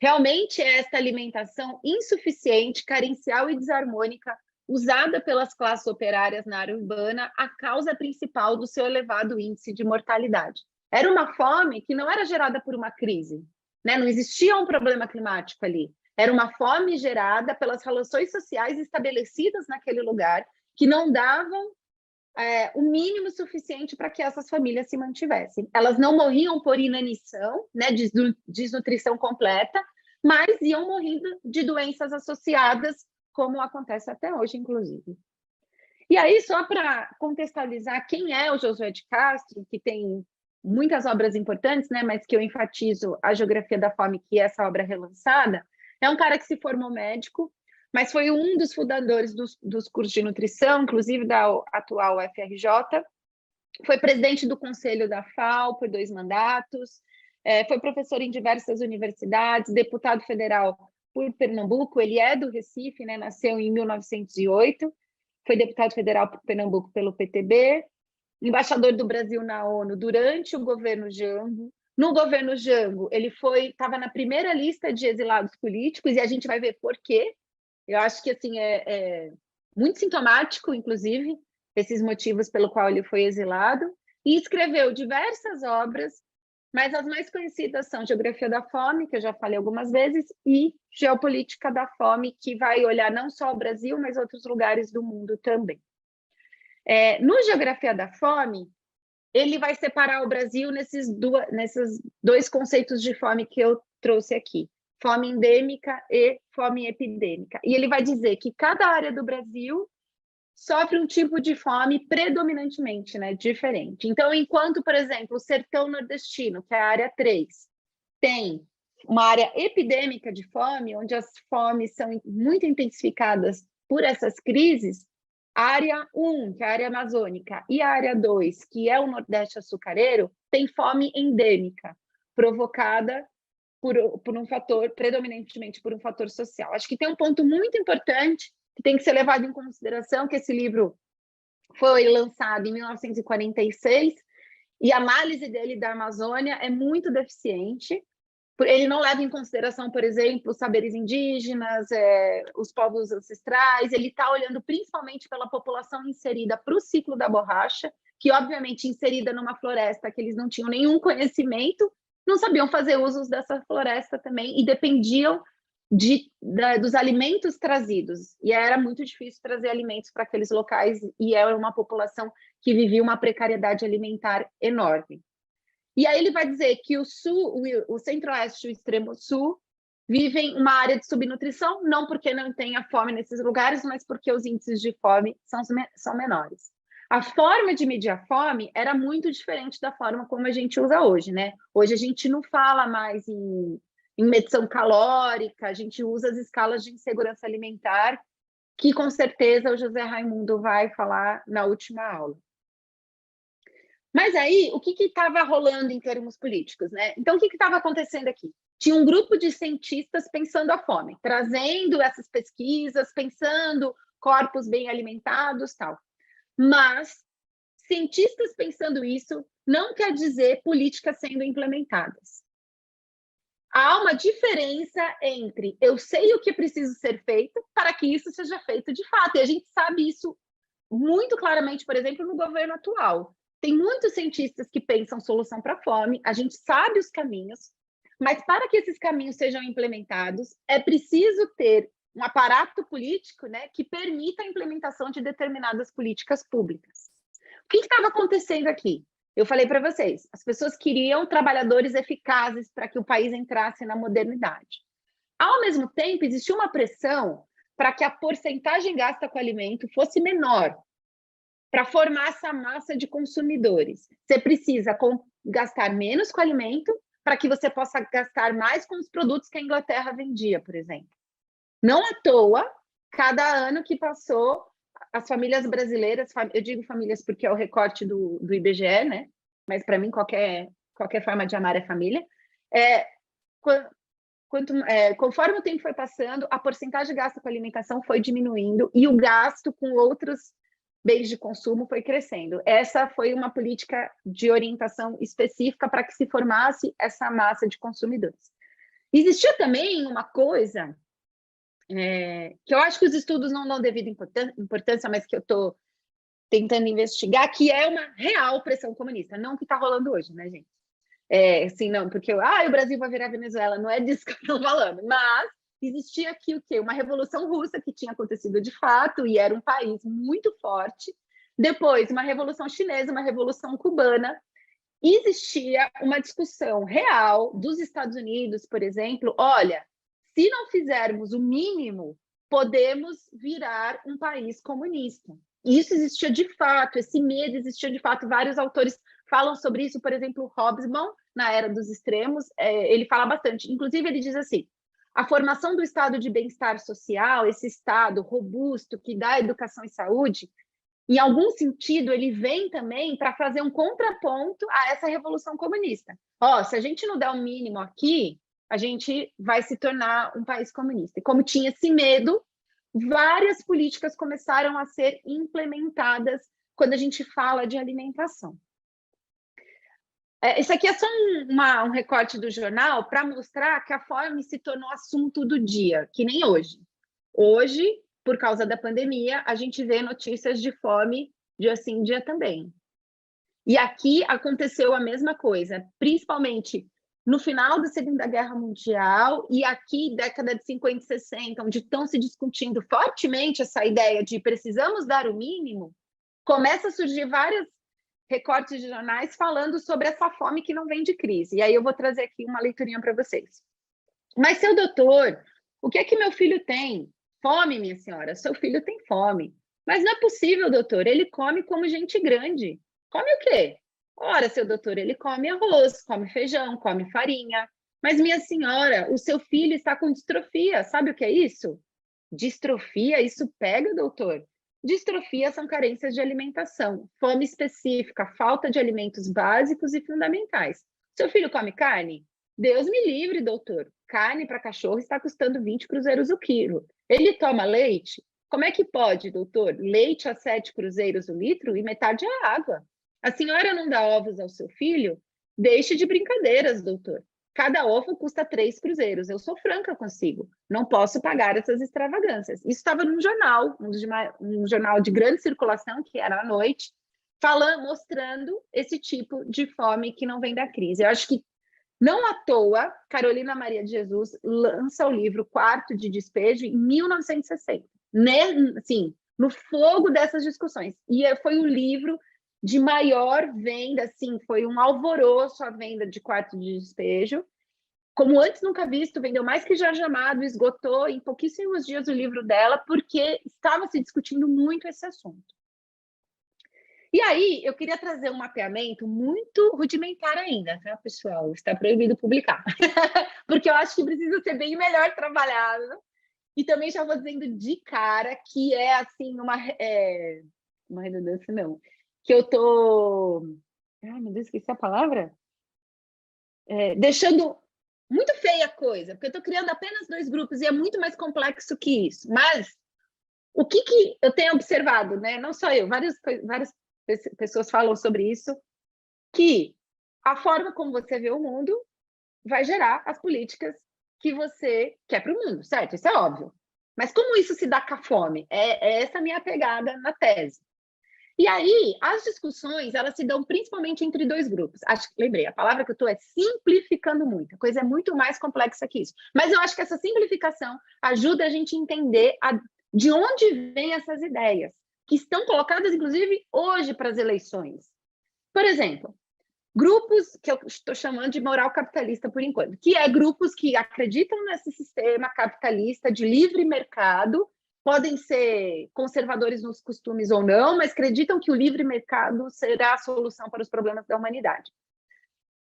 Realmente é esta alimentação insuficiente, carencial e desarmônica usada pelas classes operárias na área urbana a causa principal do seu elevado índice de mortalidade. Era uma fome que não era gerada por uma crise, né? Não existia um problema climático ali. Era uma fome gerada pelas relações sociais estabelecidas naquele lugar, que não davam o mínimo suficiente para que essas famílias se mantivessem. Elas não morriam por inanição, né, desnutrição completa, mas iam morrendo de doenças associadas, como acontece até hoje, inclusive. E aí, só para contextualizar quem é o Josué de Castro, que tem muitas obras importantes, né, mas que eu enfatizo a Geografia da Fome, que é essa obra relançada, é um cara que se formou médico, mas foi um dos fundadores dos cursos de nutrição, inclusive da atual UFRJ, foi presidente do Conselho da FAO por 2 mandatos, foi professor em diversas universidades, deputado federal por Pernambuco, ele é do Recife, né, nasceu em 1908, foi deputado federal por Pernambuco pelo PTB, embaixador do Brasil na ONU durante o governo Jango. No governo Jango, ele estava na primeira lista de exilados políticos, e a gente vai ver por quê. Eu acho que assim, é muito sintomático, inclusive, esses motivos pelo qual ele foi exilado, e escreveu diversas obras, mas as mais conhecidas são Geografia da Fome, que eu já falei algumas vezes, e Geopolítica da Fome, que vai olhar não só o Brasil, mas outros lugares do mundo também. No Geografia da Fome, ele vai separar o Brasil nesses 2 conceitos de fome que eu trouxe aqui, fome endêmica e fome epidêmica. E ele vai dizer que cada área do Brasil sofre um tipo de fome predominantemente, né, diferente. Então, enquanto, por exemplo, o sertão nordestino, que é a área 3, tem uma área epidêmica de fome, onde as fomes são muito intensificadas por essas crises, a área 1, que é a área amazônica, e a área 2, que é o Nordeste açucareiro, tem fome endêmica, provocada por um fator, predominantemente por um fator social. Acho que tem um ponto muito importante que tem que ser levado em consideração, que esse livro foi lançado em 1946, e a análise dele da Amazônia é muito deficiente. Ele não leva em consideração, por exemplo, os saberes indígenas, os povos ancestrais, ele está olhando principalmente pela população inserida para o ciclo da borracha, que obviamente inserida numa floresta que eles não tinham nenhum conhecimento, não sabiam fazer usos dessa floresta também e dependiam dos alimentos trazidos. E era muito difícil trazer alimentos para aqueles locais, e era uma população que vivia uma precariedade alimentar enorme. E aí ele vai dizer que o sul, o centro-oeste e o extremo sul vivem uma área de subnutrição, não porque não tenha fome nesses lugares, mas porque os índices de fome são menores. A forma de medir a fome era muito diferente da forma como a gente usa hoje, né? Hoje a gente não fala mais em em medição calórica, a gente usa as escalas de insegurança alimentar, que com certeza o José Raimundo vai falar na última aula. Mas aí, o que estava rolando em termos políticos, né? Então, o que estava acontecendo aqui? Tinha um grupo de cientistas pensando a fome, trazendo essas pesquisas, pensando corpos bem alimentados, tal. Mas cientistas pensando isso não quer dizer políticas sendo implementadas. Há uma diferença entre eu sei o que precisa ser feito para que isso seja feito de fato. E a gente sabe isso muito claramente, por exemplo, no governo atual. Tem muitos cientistas que pensam solução para a fome, a gente sabe os caminhos, mas para que esses caminhos sejam implementados, é preciso ter um aparato político, né, que permita a implementação de determinadas políticas públicas. O que estava acontecendo aqui? Eu falei para vocês, as pessoas queriam trabalhadores eficazes para que o país entrasse na modernidade. Ao mesmo tempo, existia uma pressão para que a porcentagem gasta com alimento fosse menor, para formar essa massa de consumidores. Você precisa gastar menos com alimento para que você possa gastar mais com os produtos que a Inglaterra vendia, por exemplo. Não à toa, cada ano que passou, as famílias brasileiras, eu digo famílias porque é o recorte do IBGE, né? Mas para mim qualquer forma de amar é família. Conforme o tempo foi passando, a porcentagem de gasto com alimentação foi diminuindo e o gasto com outros bens de consumo foi crescendo. Essa foi uma política de orientação específica para que se formasse essa massa de consumidores. Existia também uma coisa que eu acho que os estudos não dão devida importância, mas que eu estou tentando investigar, que é uma real pressão comunista, não o que está rolando hoje, né, gente? Assim, não, porque o Brasil vai virar Venezuela, não é disso que eu estou falando, mas existia aqui o quê? Uma revolução russa que tinha acontecido de fato e era um país muito forte. Depois, uma revolução chinesa, uma revolução cubana. Existia uma discussão real dos Estados Unidos, por exemplo, olha, se não fizermos o mínimo, podemos virar um país comunista. E isso existia de fato, esse medo existia de fato. Vários autores falam sobre isso, por exemplo, Hobsbawm, na Era dos Extremos, ele fala bastante. Inclusive, ele diz assim, a formação do estado de bem-estar social, esse estado robusto que dá educação e saúde, em algum sentido, ele vem também para fazer um contraponto a essa revolução comunista. Se a gente não der o mínimo aqui, a gente vai se tornar um país comunista. E como tinha esse medo, várias políticas começaram a ser implementadas quando a gente fala de alimentação. Isso aqui é só um recorte do jornal para mostrar que a fome se tornou assunto do dia, que nem hoje. Hoje, por causa da pandemia, a gente vê notícias de fome dia sim, dia também. E aqui aconteceu a mesma coisa, principalmente no final da Segunda Guerra Mundial e aqui, década de 50 e 60, onde estão se discutindo fortemente essa ideia de precisamos dar o mínimo, começa a surgir vários recortes de jornais falando sobre essa fome que não vem de crise. E aí eu vou trazer aqui uma leiturinha para vocês. Mas, seu doutor, o que é que meu filho tem? Fome, minha senhora, seu filho tem fome. Mas não é possível, doutor, ele come como gente grande. Come o quê? Ora, seu doutor, ele come arroz, come feijão, come farinha. Mas, minha senhora, o seu filho está com distrofia. Sabe o que é isso? Distrofia, isso pega, doutor? Distrofia são carências de alimentação, fome específica, falta de alimentos básicos e fundamentais. Seu filho come carne? Deus me livre, doutor. Carne para cachorro está custando 20 cruzeiros o quilo. Ele toma leite? Como é que pode, doutor? Leite a 7 cruzeiros o litro e metade é água. A senhora não dá ovos ao seu filho? Deixe de brincadeiras, doutor. Cada ovo custa 3 cruzeiros. Eu sou franca consigo. Não posso pagar essas extravagâncias. Isso estava num jornal, um jornal de grande circulação, que era à noite, mostrando esse tipo de fome que não vem da crise. Eu acho que, não à toa, Carolina Maria de Jesus lança o livro Quarto de Despejo em 1960, assim, no fogo dessas discussões. E foi o livro de maior venda, assim, foi um alvoroço a venda de Quarto de Despejo. Como antes nunca visto, vendeu mais que Jorge Amado, esgotou em pouquíssimos dias o livro dela, porque estava se discutindo muito esse assunto. E aí, eu queria trazer um mapeamento muito rudimentar ainda, tá, pessoal? Está proibido publicar. Porque eu acho que precisa ser bem melhor trabalhado. E também já vou dizendo de cara que é, assim, uma redundância, não. Que eu tô... Ai, meu Deus, esqueci a palavra. Deixando muito feia a coisa, porque eu estou criando apenas 2 grupos e é muito mais complexo que isso. Mas o que eu tenho observado, né? Não só eu, várias pessoas falam sobre isso, que a forma como você vê o mundo vai gerar as políticas que você quer para o mundo, certo? Isso é óbvio. Mas como isso se dá com a fome? É essa a minha pegada na tese. E aí, as discussões, elas se dão principalmente entre 2 grupos. Lembrei, a palavra que eu estou é simplificando muito. A coisa é muito mais complexa que isso. Mas eu acho que essa simplificação ajuda a gente a entender de onde vêm essas ideias, que estão colocadas, inclusive, hoje para as eleições. Por exemplo, grupos que eu estou chamando de moral capitalista por enquanto, que é grupos que acreditam nesse sistema capitalista de livre mercado, podem ser conservadores nos costumes ou não, mas acreditam que o livre mercado será a solução para os problemas da humanidade.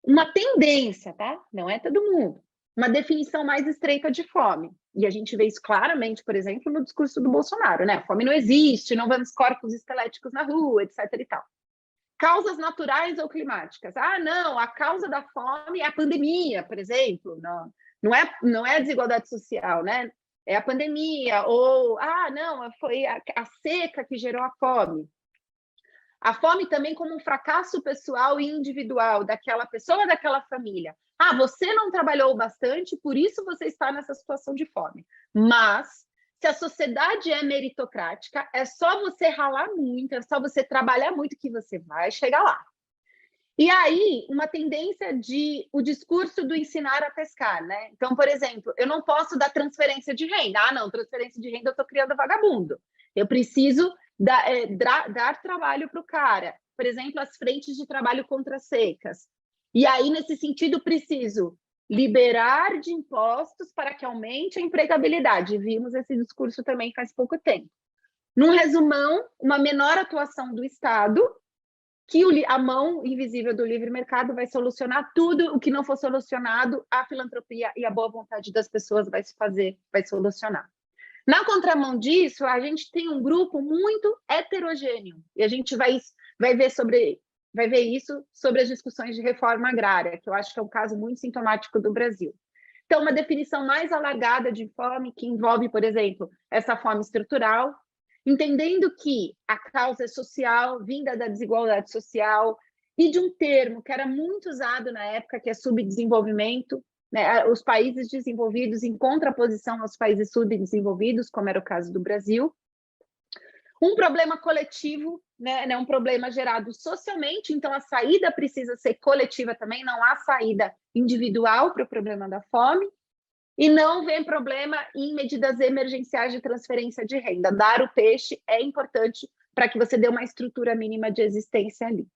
Uma tendência, tá? Não é todo mundo. Uma definição mais estreita de fome. E a gente vê isso claramente, por exemplo, no discurso do Bolsonaro, né? Fome não existe, não vemos corpos esqueléticos na rua, etc. e tal. Causas naturais ou climáticas? Ah, não, a causa da fome é a pandemia, por exemplo. Não é a desigualdade social, né? É a pandemia. Ou, não, foi a seca que gerou a fome. A fome também como um fracasso pessoal e individual daquela pessoa, daquela família. Ah, você não trabalhou bastante, por isso você está nessa situação de fome. Mas, se a sociedade é meritocrática, é só você ralar muito, é só você trabalhar muito que você vai chegar lá. E aí, uma tendência o discurso do ensinar a pescar, né? Então, por exemplo, eu não posso dar transferência de renda. Ah, não, transferência de renda eu estou criando vagabundo. Eu preciso dar trabalho para o cara. Por exemplo, as frentes de trabalho contra secas. E aí, nesse sentido, preciso liberar de impostos para que aumente a empregabilidade. Vimos esse discurso também faz pouco tempo. Num resumão, uma menor atuação do Estado, que a mão invisível do livre mercado vai solucionar tudo, o que não for solucionado, a filantropia e a boa vontade das pessoas vai solucionar. Na contramão disso, a gente tem um grupo muito heterogêneo, e a gente vai ver isso sobre as discussões de reforma agrária, que eu acho que é um caso muito sintomático do Brasil. Então, uma definição mais alargada de fome, que envolve, por exemplo, essa fome estrutural, entendendo que a causa é social, vinda da desigualdade social, e de um termo que era muito usado na época, que é subdesenvolvimento, né? Os países desenvolvidos em contraposição aos países subdesenvolvidos, como era o caso do Brasil. Um problema coletivo, né? Um problema gerado socialmente, então a saída precisa ser coletiva também, não há saída individual para o problema da fome. E não vem problema em medidas emergenciais de transferência de renda. Dar o peixe é importante para que você dê uma estrutura mínima de existência ali.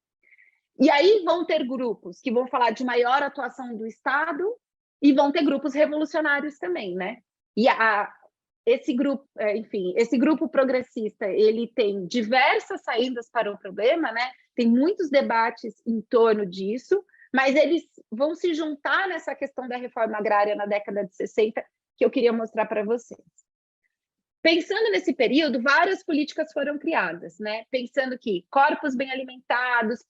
E aí vão ter grupos que vão falar de maior atuação do Estado e vão ter grupos revolucionários também, né? E esse grupo progressista, ele tem diversas saídas para o problema, né? Tem muitos debates em torno disso, mas eles vão se juntar nessa questão da reforma agrária na década de 60, que eu queria mostrar para vocês. Pensando nesse período, várias políticas foram criadas, né? Pensando que corpos bem alimentados,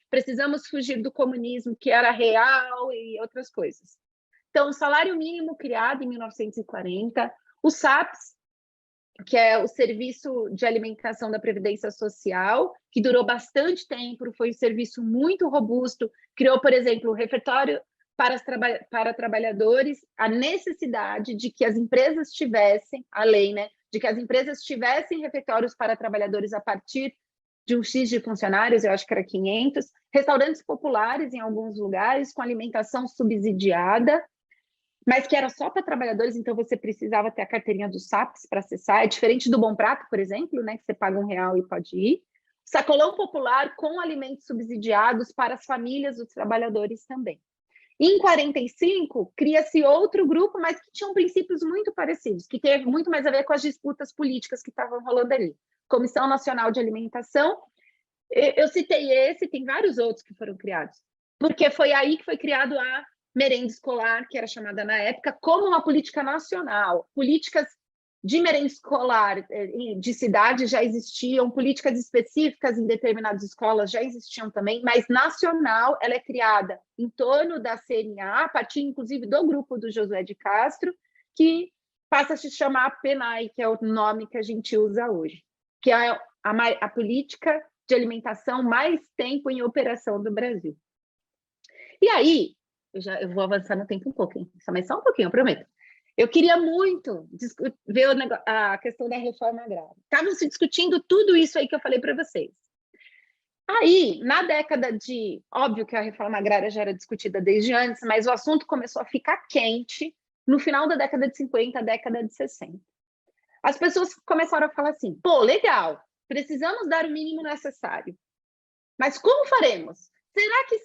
precisamos fugir do comunismo, que era real, e outras coisas. Então, o salário mínimo criado em 1940, o SAPS, que é o Serviço de Alimentação da Previdência Social, que durou bastante tempo, foi um serviço muito robusto, criou, por exemplo, o refeitório para trabalhadores, a necessidade de que as empresas tivessem, a lei, né, de que as empresas tivessem refeitórios para trabalhadores a partir de um X de funcionários, eu acho que era 500, restaurantes populares em alguns lugares, com alimentação subsidiada, mas que era só para trabalhadores, então você precisava ter a carteirinha do SAPS para acessar. É diferente do Bom Prato, por exemplo, né, que você paga R$1 e pode ir. Sacolão popular com alimentos subsidiados para as famílias dos trabalhadores também. Em 45, cria-se outro grupo, mas que tinham princípios muito parecidos, que teve muito mais a ver com as disputas políticas que estavam rolando ali. Comissão Nacional de Alimentação, Eu citei esse, tem vários outros que foram criados, porque foi aí que foi criado a merenda escolar, que era chamada na época, como uma política nacional. Políticas de merenda escolar de cidade já existiam, políticas específicas em determinadas escolas já existiam também, mas nacional ela é criada em torno da CNA, a partir inclusive do grupo do Josué de Castro, que passa a se chamar PENAI, que é o nome que a gente usa hoje, que é a política de alimentação mais tempo em operação do Brasil. E aí, eu vou avançar no tempo um pouco, hein? Mas só um pouquinho, eu prometo. Eu queria muito ver a questão da reforma agrária. Estavam se discutindo tudo isso aí que eu falei para vocês. Aí, na década de... Óbvio que a reforma agrária já era discutida desde antes, mas o assunto começou a ficar quente no final da década de 50, década de 60. As pessoas começaram a falar assim, pô, legal, precisamos dar o mínimo necessário. Mas como faremos? Será que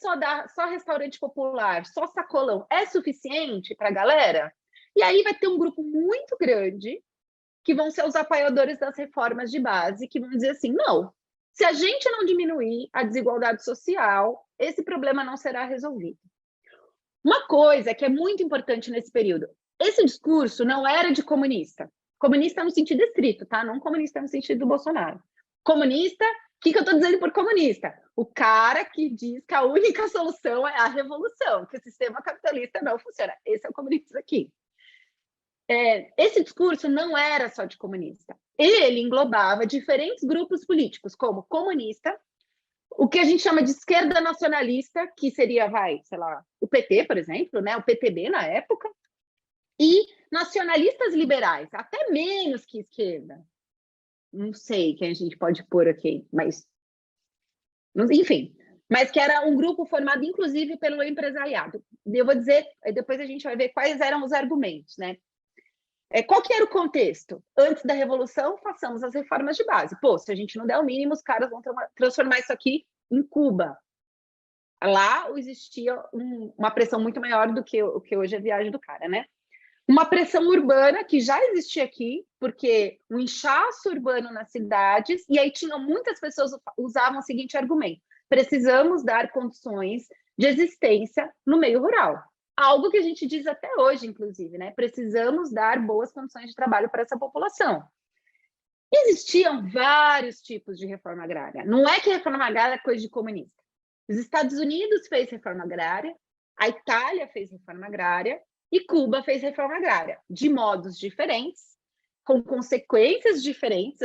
só restaurante popular, só sacolão é suficiente para a galera? E aí vai ter um grupo muito grande que vão ser os apoiadores das reformas de base, que vão dizer assim, não, se a gente não diminuir a desigualdade social, esse problema não será resolvido. Uma coisa que é muito importante nesse período, esse discurso não era de comunista. Comunista no sentido estrito, tá? Não comunista no sentido do Bolsonaro. Comunista, o que eu estou dizendo por comunista? O cara que diz que a única solução é a revolução, que o sistema capitalista não funciona. Esse é o comunista aqui. Esse discurso não era só de comunista. Ele englobava diferentes grupos políticos, como comunista, o que a gente chama de esquerda nacionalista, que seria, sei lá, o PT, por exemplo, né? O PTB na época, e nacionalistas liberais, até menos que esquerda. Não sei quem a gente pode pôr aqui, mas... Enfim, mas que era um grupo formado, inclusive, pelo empresariado. Eu vou dizer, depois a gente vai ver quais eram os argumentos, né? Qual que era o contexto? Antes da Revolução, façamos as reformas de base. Pô, se a gente não der o mínimo, os caras vão transformar isso aqui em Cuba. Lá existia uma pressão muito maior do que o que hoje é a viagem do cara, né? Uma pressão urbana que já existia aqui, porque o inchaço urbano nas cidades, e aí tinham muitas pessoas usavam o seguinte argumento: precisamos dar condições de existência no meio rural. Algo que a gente diz até hoje, inclusive, né? Precisamos dar boas condições de trabalho para essa população. Existiam vários tipos de reforma agrária. Não é que reforma agrária é coisa de comunista. Os Estados Unidos fez reforma agrária, a Itália fez reforma agrária e Cuba fez reforma agrária, de modos diferentes, com consequências diferentes.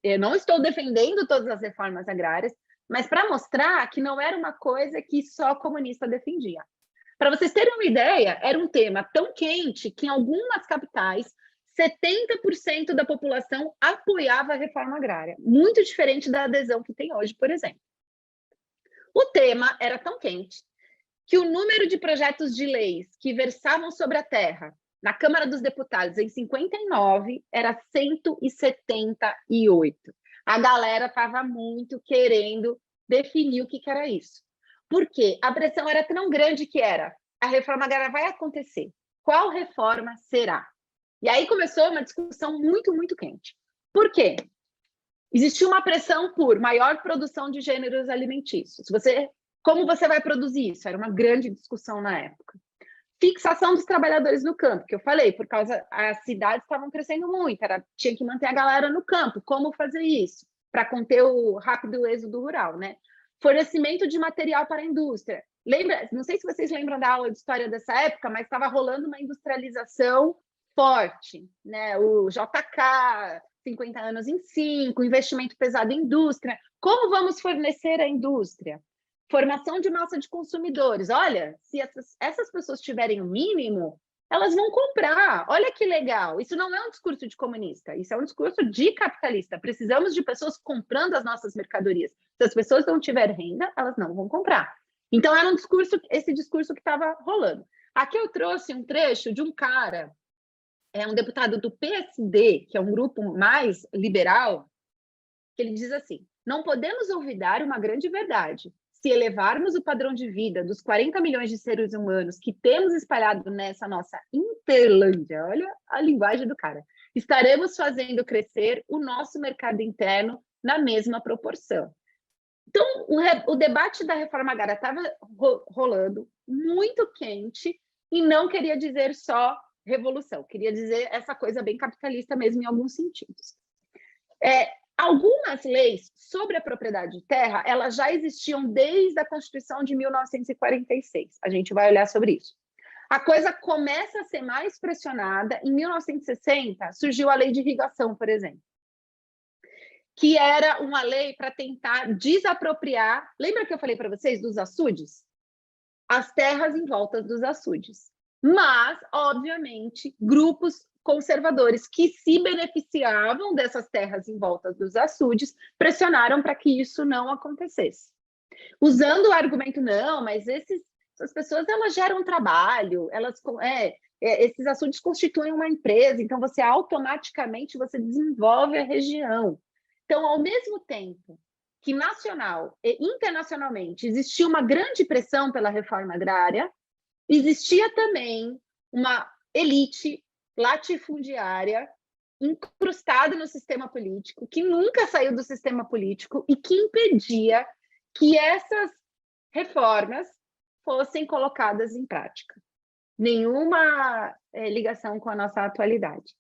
Eu não estou defendendo todas as reformas agrárias, mas para mostrar que não era uma coisa que só comunista defendia. Para vocês terem uma ideia, era um tema tão quente que em algumas capitais 70% da população apoiava a reforma agrária, muito diferente da adesão que tem hoje, por exemplo. O tema era tão quente que o número de projetos de leis que versavam sobre a terra na Câmara dos Deputados em 59 era 178. A galera estava muito querendo definir o que era isso. Porque a pressão era tão grande que a reforma agrária vai acontecer. Qual reforma será? E aí começou uma discussão muito, muito quente. Por quê? Existia uma pressão por maior produção de gêneros alimentícios. Como você vai produzir isso? Era uma grande discussão na época. Fixação dos trabalhadores no campo, que eu falei, por causa as cidades estavam crescendo muito, tinha que manter a galera no campo. Como fazer isso? Para conter o rápido êxodo rural, né? Fornecimento de material para a indústria. Lembra? Não sei se vocês lembram da aula de história dessa época, mas estava rolando uma industrialização forte, né? O JK, 50 anos em 5, investimento pesado em indústria. Como vamos fornecer a indústria? Formação de massa de consumidores. Olha, se essas pessoas tiverem o mínimo, elas vão comprar. Olha que legal. Isso não é um discurso de comunista, isso é um discurso de capitalista. Precisamos de pessoas comprando as nossas mercadorias. Se as pessoas não tiverem renda, elas não vão comprar. Então, era esse discurso que estava rolando. Aqui eu trouxe um trecho de um cara, um deputado do PSD, que é um grupo mais liberal, que ele diz assim: não podemos olvidar uma grande verdade. Se elevarmos o padrão de vida dos 40 milhões de seres humanos que temos espalhado nessa nossa Interlândia, olha a linguagem do cara, estaremos fazendo crescer o nosso mercado interno na mesma proporção. Então, o debate da reforma agrária estava rolando, muito quente, e não queria dizer só revolução, queria dizer essa coisa bem capitalista mesmo, em alguns sentidos. Algumas leis sobre a propriedade de terra, elas já existiam desde a Constituição de 1946. A gente vai olhar sobre isso. A coisa começa a ser mais pressionada. Em 1960, surgiu a Lei de Irrigação, por exemplo, que era uma lei para tentar desapropriar... Lembra que eu falei para vocês dos açudes? As terras em volta dos açudes. Mas, obviamente, grupos conservadores que se beneficiavam dessas terras em volta dos açudes pressionaram para que isso não acontecesse. Usando o argumento, não, mas essas pessoas, elas geram trabalho, esses açudes constituem uma empresa, então você automaticamente você desenvolve a região. Então, ao mesmo tempo que nacional e internacionalmente existia uma grande pressão pela reforma agrária, existia também uma elite latifundiária incrustada no sistema político, que nunca saiu do sistema político e que impedia que essas reformas fossem colocadas em prática. Nenhuma ligação com a nossa atualidade.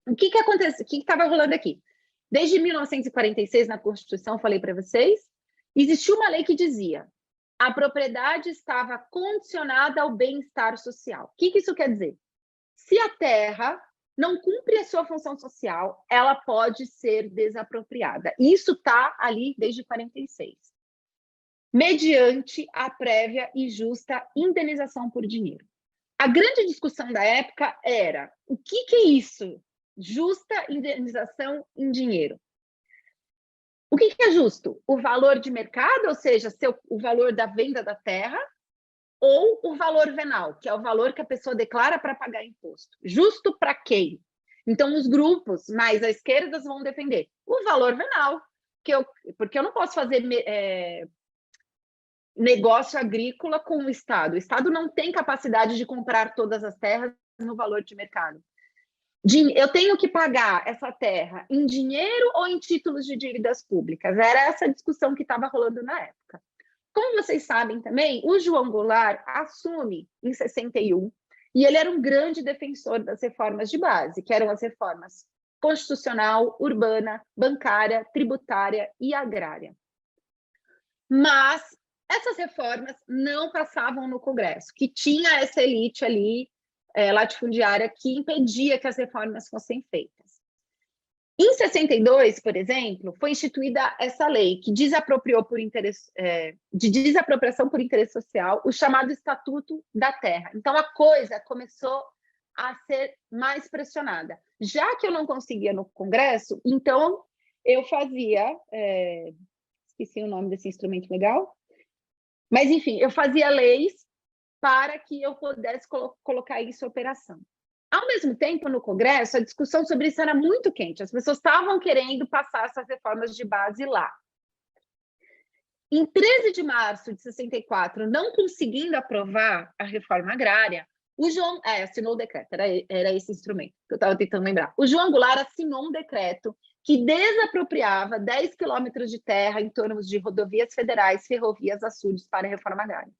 O que acontece? O que estava rolando aqui? Desde 1946, na Constituição, falei para vocês, existiu uma lei que dizia: a propriedade estava condicionada ao bem-estar social. O que isso quer dizer? Se a terra não cumpre a sua função social, ela pode ser desapropriada. Isso está ali desde 46. Mediante a prévia e justa indenização por dinheiro. A grande discussão da época era: o que é isso? Justa indenização em dinheiro. O que é justo? O valor de mercado, ou seja, o valor da venda da terra, ou o valor venal, que é o valor que a pessoa declara para pagar imposto. Justo para quem? Então, os grupos mais à esquerda vão defender o valor venal, porque eu não posso fazer negócio agrícola com o Estado. O Estado não tem capacidade de comprar todas as terras no valor de mercado. Eu tenho que pagar essa terra em dinheiro ou em títulos de dívidas públicas? Era essa a discussão que estava rolando na época. Como vocês sabem também, o João Goulart assume em 61, e ele era um grande defensor das reformas de base, que eram as reformas constitucional, urbana, bancária, tributária e agrária. Mas essas reformas não passavam no Congresso, que tinha essa elite ali, latifundiária, que impedia que as reformas fossem feitas. Em 62, por exemplo, foi instituída essa lei que desapropriou por interesse, de desapropriação por interesse social, o chamado Estatuto da Terra. Então, a coisa começou a ser mais pressionada. Já que eu não conseguia no Congresso, então eu fazia... esqueci o nome desse instrumento legal. Mas, enfim, eu fazia leis para que eu pudesse colocar isso em operação. Ao mesmo tempo, no Congresso, a discussão sobre isso era muito quente. As pessoas estavam querendo passar essas reformas de base lá. Em 13 de março de 64, não conseguindo aprovar a reforma agrária, o João... assinou o decreto, era esse instrumento que eu estava tentando lembrar. O João Goulart assinou um decreto que desapropriava 10 quilômetros de terra em torno de rodovias federais, ferrovias, açudes para a reforma agrária.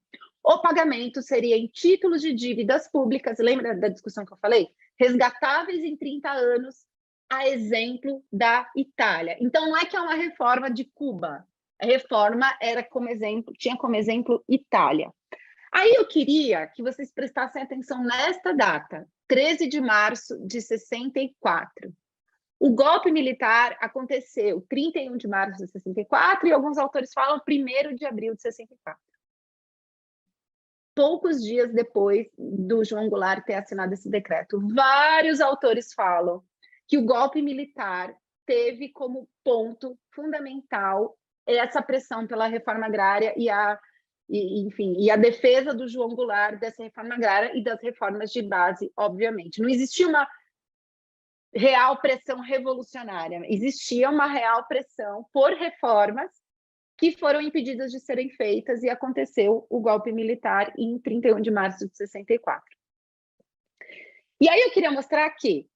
O pagamento seria em títulos de dívidas públicas, lembra da discussão que eu falei? Resgatáveis em 30 anos, a exemplo da Itália. Então, não é que é uma reforma de Cuba, a reforma era tinha como exemplo Itália. Aí eu queria que vocês prestassem atenção nesta data, 13 de março de 64. O golpe militar aconteceu 31 de março de 64 e alguns autores falam 1º de abril de 64. Poucos dias depois do João Goulart ter assinado esse decreto. Vários autores falam que o golpe militar teve como ponto fundamental essa pressão pela reforma agrária e a defesa do João Goulart dessa reforma agrária e das reformas de base, obviamente. Não existia uma real pressão revolucionária, existia uma real pressão por reformas que foram impedidas de serem feitas e aconteceu o golpe militar em 31 de março de 64. E aí eu queria mostrar que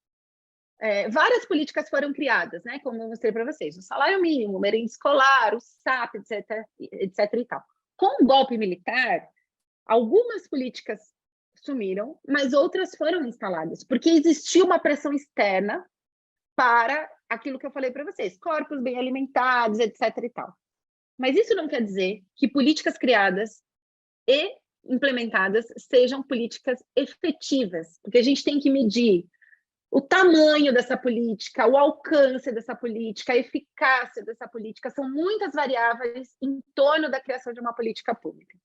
várias políticas foram criadas, né? Como eu mostrei para vocês, o salário mínimo, o merenda escolar, o SAP, etc e tal. Com o golpe militar, algumas políticas sumiram, mas outras foram instaladas, porque existia uma pressão externa para aquilo que eu falei para vocês, corpos bem alimentados, etc e tal. Mas isso não quer dizer que políticas criadas e implementadas sejam políticas efetivas, porque a gente tem que medir o tamanho dessa política, o alcance dessa política, a eficácia dessa política, são muitas variáveis em torno da criação de uma política pública.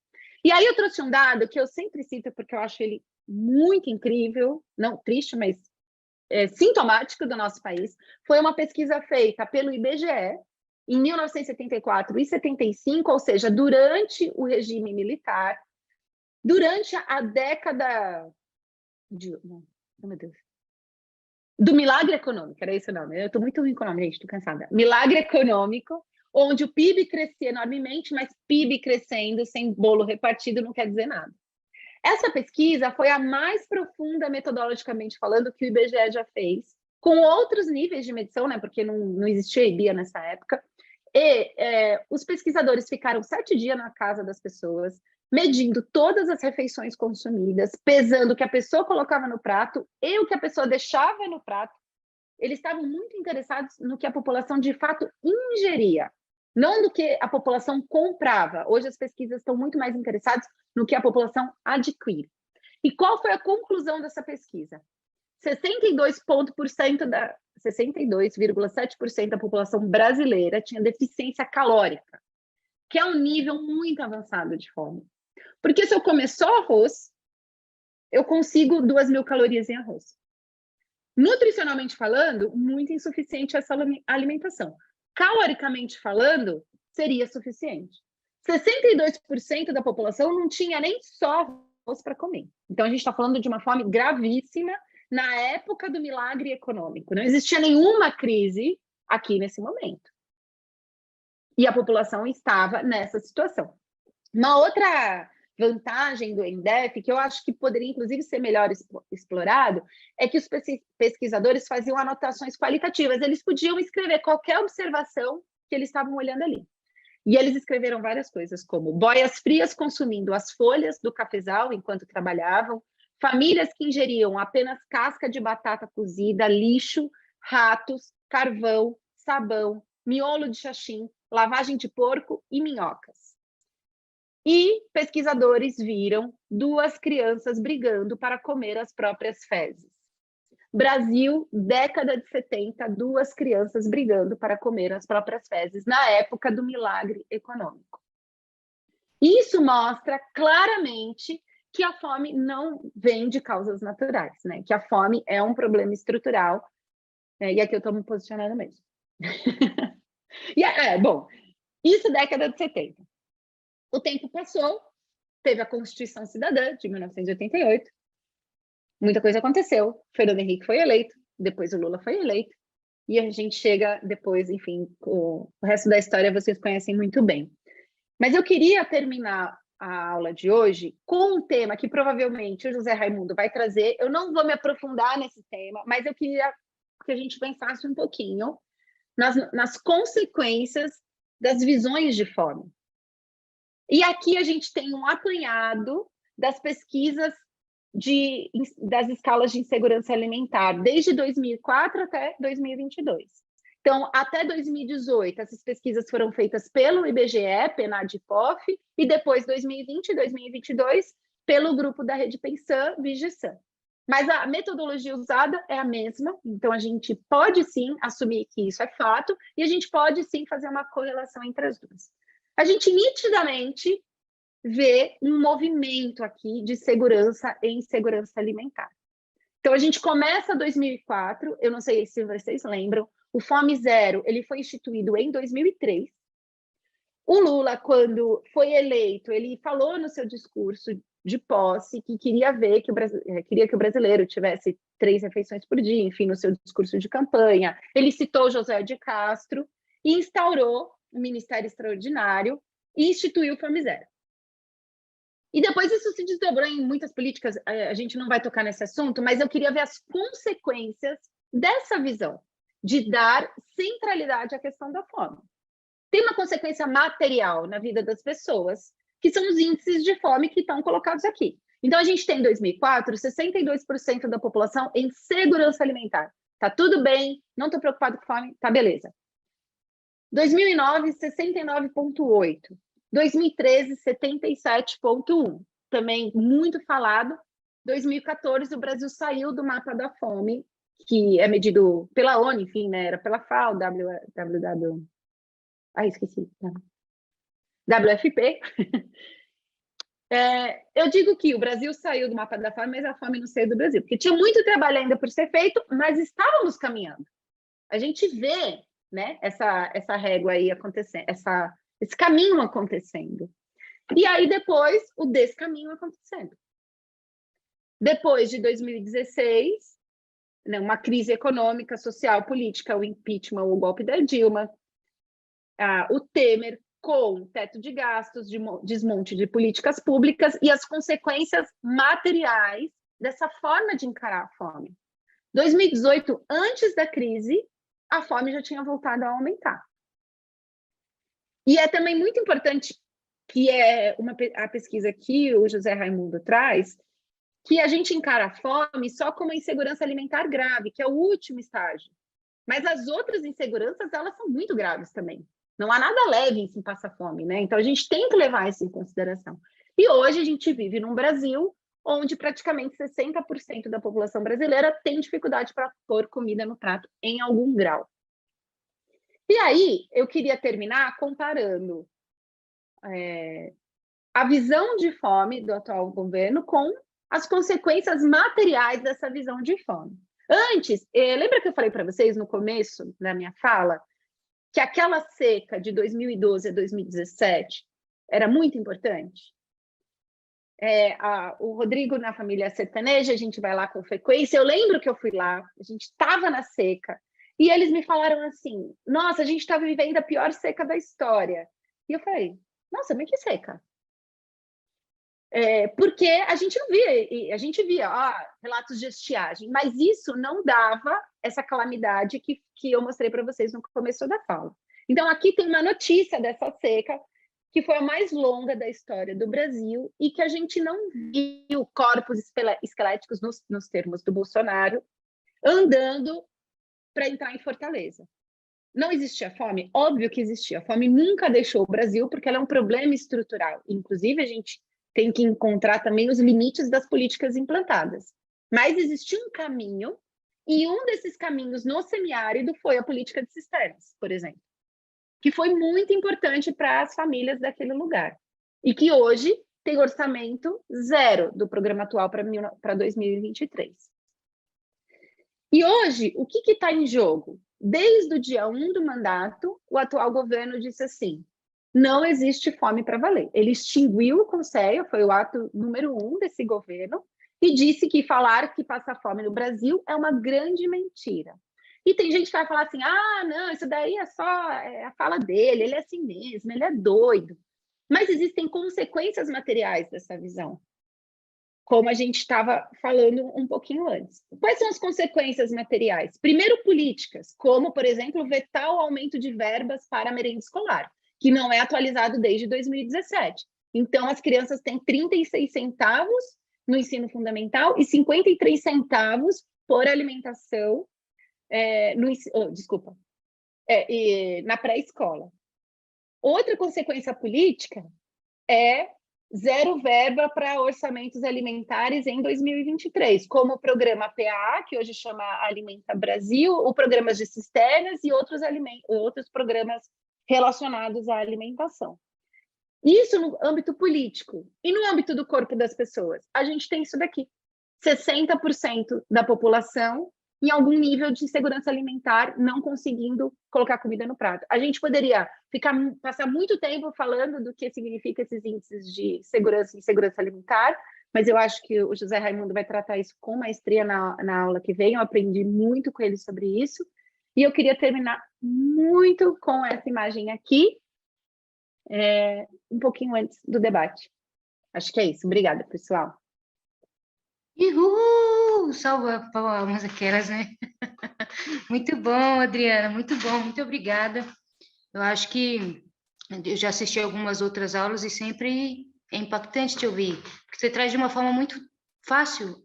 E aí eu trouxe um dado que eu sempre cito porque eu acho ele muito incrível, não triste, mas sintomático do nosso país. Foi uma pesquisa feita pelo IBGE em 1974 e 75, ou seja, durante o regime militar, durante a década oh, meu Deus, do milagre econômico, era esse o nome. Eu estou muito ruim com o nome, gente, estou cansada. Milagre econômico, onde o PIB crescia enormemente, mas PIB crescendo sem bolo repartido não quer dizer nada. Essa pesquisa foi a mais profunda, metodologicamente falando, que o IBGE já fez, com outros níveis de medição, né, porque não existia IBIA nessa época, e os pesquisadores ficaram 7 dias na casa das pessoas, medindo todas as refeições consumidas, pesando o que a pessoa colocava no prato e o que a pessoa deixava no prato. Eles estavam muito interessados no que a população de fato ingeria, não do que a população comprava. Hoje as pesquisas estão muito mais interessadas no que a população adquire. E qual foi a conclusão dessa pesquisa? 62,7% da população brasileira tinha deficiência calórica, que é um nível muito avançado de fome. Porque se eu comer só arroz, eu consigo 2.000 calorias em arroz. Nutricionalmente falando, muito insuficiente essa alimentação. Caloricamente falando, seria suficiente. 62% da população não tinha nem só arroz para comer. Então, a gente está falando de uma fome gravíssima na época do milagre econômico. Não existia nenhuma crise aqui nesse momento. E a população estava nessa situação. Uma outra vantagem do ENDEF, que eu acho que poderia, inclusive, ser melhor explorado, é que os pesquisadores faziam anotações qualitativas. Eles podiam escrever qualquer observação que eles estavam olhando ali. E eles escreveram várias coisas, como boias frias consumindo as folhas do cafezal enquanto trabalhavam, famílias que ingeriam apenas casca de batata cozida, lixo, ratos, carvão, sabão, miolo de xaxim, lavagem de porco e minhocas. E pesquisadores viram 2 crianças brigando para comer as próprias fezes. Brasil, década de 70, 2 crianças brigando para comer as próprias fezes, na época do milagre econômico. Isso mostra claramente que a fome não vem de causas naturais, né? Que a fome é um problema estrutural, e aqui eu estou me posicionando mesmo. Bom, isso década de 70. O tempo passou, teve a Constituição Cidadã, de 1988, muita coisa aconteceu, Fernando Henrique foi eleito, depois o Lula foi eleito, e a gente chega depois, enfim, o resto da história vocês conhecem muito bem. Mas eu queria terminar a aula de hoje com um tema que provavelmente o José Raimundo vai trazer. Eu não vou me aprofundar nesse tema, mas eu queria que a gente pensasse um pouquinho nas consequências das visões de fome. E aqui a gente tem um apanhado das pesquisas das escalas de insegurança alimentar, desde 2004 até 2022. Então, até 2018, essas pesquisas foram feitas pelo IBGE, PNAD e POF, e depois, 2020 e 2022, pelo grupo da Rede Pensan, Vigessan. Mas a metodologia usada é a mesma, então a gente pode sim assumir que isso é fato, e a gente pode sim fazer uma correlação entre as duas. A gente nitidamente vê um movimento aqui de segurança e insegurança alimentar. Então, a gente começa 2004, eu não sei se vocês lembram, o Fome Zero ele foi instituído em 2003. O Lula, quando foi eleito, ele falou no seu discurso de posse que queria ver queria que o brasileiro tivesse 3 refeições por dia, enfim, no seu discurso de campanha. Ele citou José de Castro e instaurou o Ministério Extraordinário e instituiu o Fome Zero. E depois isso se desdobrou em muitas políticas, a gente não vai tocar nesse assunto, mas eu queria ver as consequências dessa visão, de dar centralidade à questão da fome. Tem uma consequência material na vida das pessoas, que são os índices de fome que estão colocados aqui. Então, a gente tem, em 2004, 62% da população em segurança alimentar. Tá tudo bem, não estou preocupado com fome, tá beleza. 2009, 69,8%. 2013, 77,1%. Também muito falado. 2014, o Brasil saiu do mapa da fome, que é medido pela ONU, enfim, né? Era pela FAO, esqueci. WFP. Eu digo que o Brasil saiu do mapa da fome, mas a fome não saiu do Brasil, porque tinha muito trabalho ainda por ser feito, mas estávamos caminhando. A gente vê, né, essa régua aí acontecendo, esse caminho acontecendo. E aí depois o descaminho acontecendo. Depois de 2016, né, uma crise econômica, social, política, o impeachment, o golpe da Dilma, o Temer com teto de gastos, desmonte de políticas públicas e as consequências materiais dessa forma de encarar a fome. 2018, antes da crise, a fome já tinha voltado a aumentar. E é também muito importante, que é a pesquisa que o José Raimundo traz, que a gente encara a fome só como uma insegurança alimentar grave, que é o último estágio. Mas as outras inseguranças, elas são muito graves também. Não há nada leve em se passar fome, né? Então, a gente tem que levar isso em consideração. E hoje a gente vive num Brasil onde praticamente 60% da população brasileira tem dificuldade para pôr comida no prato em algum grau. E aí, eu queria terminar comparando a visão de fome do atual governo com as consequências materiais dessa visão de fome. Antes, lembra que eu falei para vocês no começo da minha fala que aquela seca de 2012 a 2017 era muito importante? O Rodrigo, na família sertaneja, a gente vai lá com frequência. Eu lembro que eu fui lá, a gente estava na seca, e eles me falaram assim: nossa, a gente está vivendo a pior seca da história. E eu falei: nossa, mas que seca? Porque a gente não via, a gente via relatos de estiagem, mas isso não dava essa calamidade que eu mostrei para vocês no começo da fala. Então, aqui tem uma notícia dessa seca, que foi a mais longa da história do Brasil, e que a gente não viu corpos esqueléticos, nos termos do Bolsonaro, andando para entrar em Fortaleza. Não existia fome? Óbvio que existia. A fome nunca deixou o Brasil, porque ela é um problema estrutural. Inclusive, a gente tem que encontrar também os limites das políticas implantadas. Mas existia um caminho, e um desses caminhos no semiárido foi a política de cisternas, por exemplo, que foi muito importante para as famílias daquele lugar. E que hoje tem orçamento zero do programa atual para 2023. E hoje, o que está em jogo? Desde o dia 1 do mandato, o atual governo disse assim: não existe fome para valer. Ele extinguiu o Conselho, foi o ato número 1 desse governo, e disse que falar que passa fome no Brasil é uma grande mentira. E tem gente que vai falar assim: não, isso daí é só a fala dele, ele é assim mesmo, ele é doido. Mas existem consequências materiais dessa visão, como a gente estava falando um pouquinho antes. Quais são as consequências materiais? Primeiro, políticas, como, por exemplo, vetar o aumento de verbas para a merenda escolar, que não é atualizado desde 2017. Então, as crianças têm 36 centavos no ensino fundamental e 53 centavos por alimentação na pré-escola. Outra consequência política é zero verba para orçamentos alimentares em 2023, como o programa PAA, que hoje chama Alimenta Brasil, o programa de cisternas e outros programas relacionados à alimentação. Isso no âmbito político. E no âmbito do corpo das pessoas, a gente tem isso daqui: 60% da população em algum nível de insegurança alimentar, não conseguindo colocar comida no prato. A gente poderia passar muito tempo falando do que significa esses índices de segurança e insegurança alimentar, mas eu acho que o José Raimundo vai tratar isso com maestria na aula que vem. Eu aprendi muito com ele sobre isso, e eu queria terminar muito com essa imagem aqui, um pouquinho antes do debate. Acho que é isso. Obrigada, pessoal. Uhul! Salva palmas aquelas, né? Muito bom, Adriana, muito bom, muito obrigada. Eu acho que eu já assisti algumas outras aulas e sempre é impactante te ouvir, porque você traz de uma forma muito fácil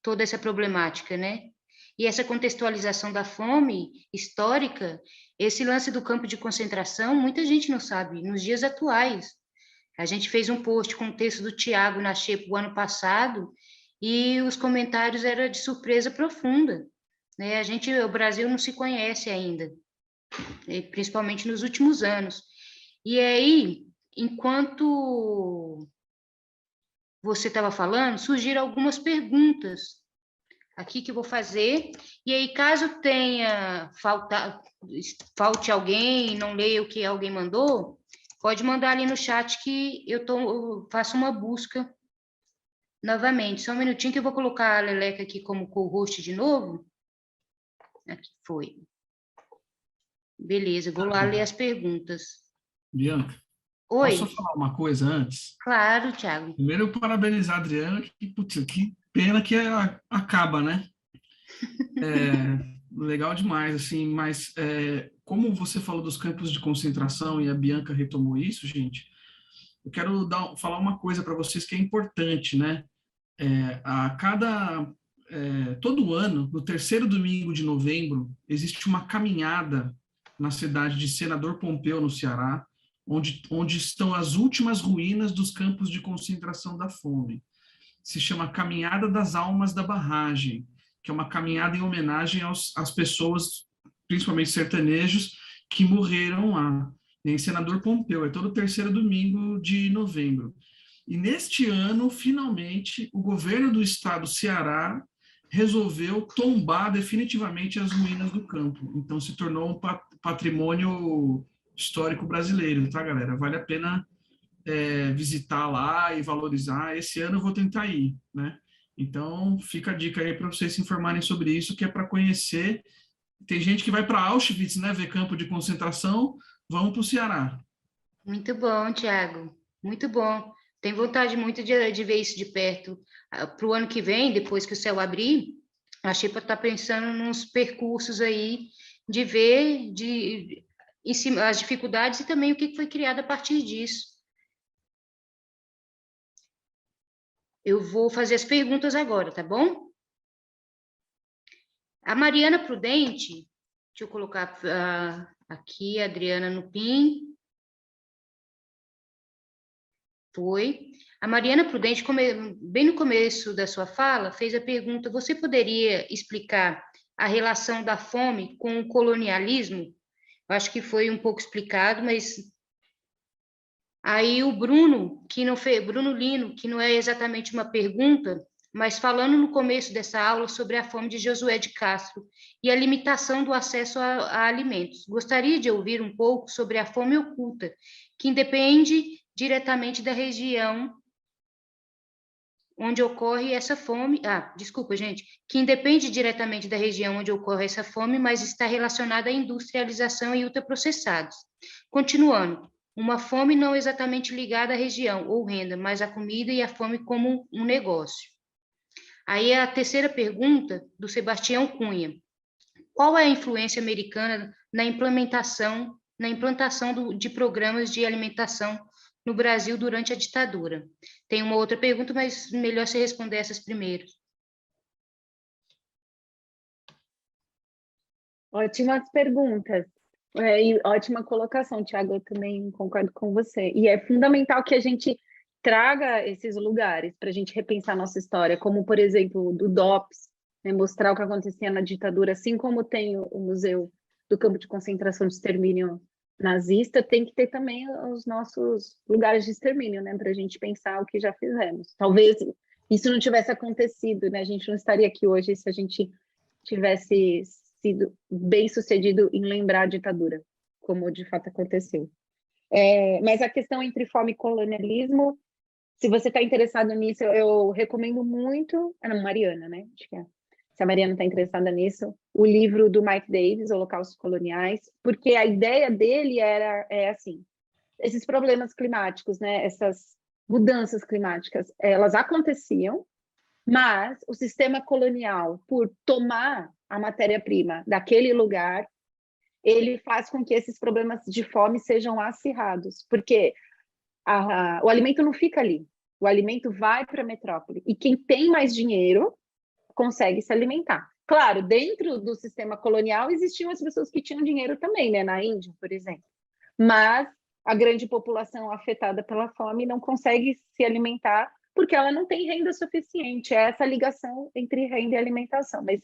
toda essa problemática, né? E essa contextualização da fome histórica, esse lance do campo de concentração, muita gente não sabe, nos dias atuais. A gente fez um post com o texto do Tiago na Xepa o ano passado e os comentários eram de surpresa profunda, né? O Brasil não se conhece ainda, principalmente nos últimos anos. E aí, enquanto você estava falando, surgiram algumas perguntas aqui que eu vou fazer. E aí, caso falte alguém e não leia o que alguém mandou, pode mandar ali no chat que eu faço uma busca novamente. Só um minutinho que eu vou colocar a Leleca aqui como co-host de novo. Aqui foi. Beleza, vou lá ler as perguntas. Bianca, Oi. posso falar uma coisa antes? Claro, Thiago. Primeiro, eu parabenizar a Adriana, que pena que acaba, né? Legal demais, assim, mas como você falou dos campos de concentração e a Bianca retomou isso, gente, eu quero falar uma coisa para vocês que é importante, né? Todo ano, no terceiro domingo de novembro, existe uma caminhada na cidade de Senador Pompeu, no Ceará, onde estão as últimas ruínas dos campos de concentração da fome. Se chama Caminhada das Almas da Barragem, que é uma caminhada em homenagem às pessoas, principalmente sertanejos, que morreram lá, em Senador Pompeu. É todo terceiro domingo de novembro. E neste ano, finalmente, o governo do estado do Ceará resolveu tombar definitivamente as ruínas do campo. Então, se tornou um patrimônio histórico brasileiro, tá, galera? Vale a pena visitar lá e valorizar. Esse ano eu vou tentar ir, né? Então, fica a dica aí para vocês se informarem sobre isso, que é para conhecer. Tem gente que vai para Auschwitz, né, ver campo de concentração, vamos para o Ceará. Muito bom, Thiago. Muito bom. Tenho vontade muito de ver isso de perto. Para o ano que vem, depois que o céu abrir, a Xepa está pensando nos percursos aí de ver em cima, as dificuldades e também o que foi criado a partir disso. Eu vou fazer as perguntas agora, tá bom? A Mariana Prudente, deixa eu colocar aqui a Adriana no PIN. Foi. A Mariana Prudente, bem no começo da sua fala, fez a pergunta: você poderia explicar a relação da fome com o colonialismo? Eu acho que foi um pouco explicado, mas aí o Bruno, Bruno Lino, que não é exatamente uma pergunta, mas falando no começo dessa aula sobre a fome de Josué de Castro e a limitação do acesso a alimentos. Gostaria de ouvir um pouco sobre a fome oculta, que independe diretamente da região onde ocorre essa fome. Desculpa, gente, que independe diretamente da região onde ocorre essa fome, mas está relacionada à industrialização e ultraprocessados. Continuando, uma fome não exatamente ligada à região ou renda, mas à comida e à fome como um negócio. Aí a terceira pergunta, do Sebastião Cunha. Qual é a influência americana na implantação de programas de alimentação no Brasil durante a ditadura? Tem uma outra pergunta, mas melhor você responder essas primeiro. Ótimas perguntas. E ótima colocação, Thiago, eu também concordo com você. E é fundamental que a gente traga esses lugares para a gente repensar nossa história, como, por exemplo, do DOPS, né, mostrar o que acontecia na ditadura, assim como tem o Museu do Campo de Concentração de Extermínio Nazista, tem que ter também os nossos lugares de extermínio, né, para a gente pensar o que já fizemos. Talvez isso não tivesse acontecido, né, a gente não estaria aqui hoje se a gente tivesse sido bem-sucedido em lembrar a ditadura, como de fato aconteceu. Mas a questão entre fome e colonialismo, se você está interessado nisso, eu recomendo muito, Mariana, né? Acho que se a Mariana está interessada nisso, o livro do Mike Davis, Holocaustos Coloniais, porque a ideia dele é assim, esses problemas climáticos, né? Essas mudanças climáticas, elas aconteciam, Mas o sistema colonial, por tomar a matéria-prima daquele lugar, ele faz com que esses problemas de fome sejam acirrados, porque o alimento não fica ali, o alimento vai para a metrópole, e quem tem mais dinheiro consegue se alimentar. Claro, dentro do sistema colonial existiam as pessoas que tinham dinheiro também, né? Na Índia, por exemplo. Mas a grande população afetada pela fome não consegue se alimentar porque ela não tem renda suficiente. É essa ligação entre renda e alimentação. Mas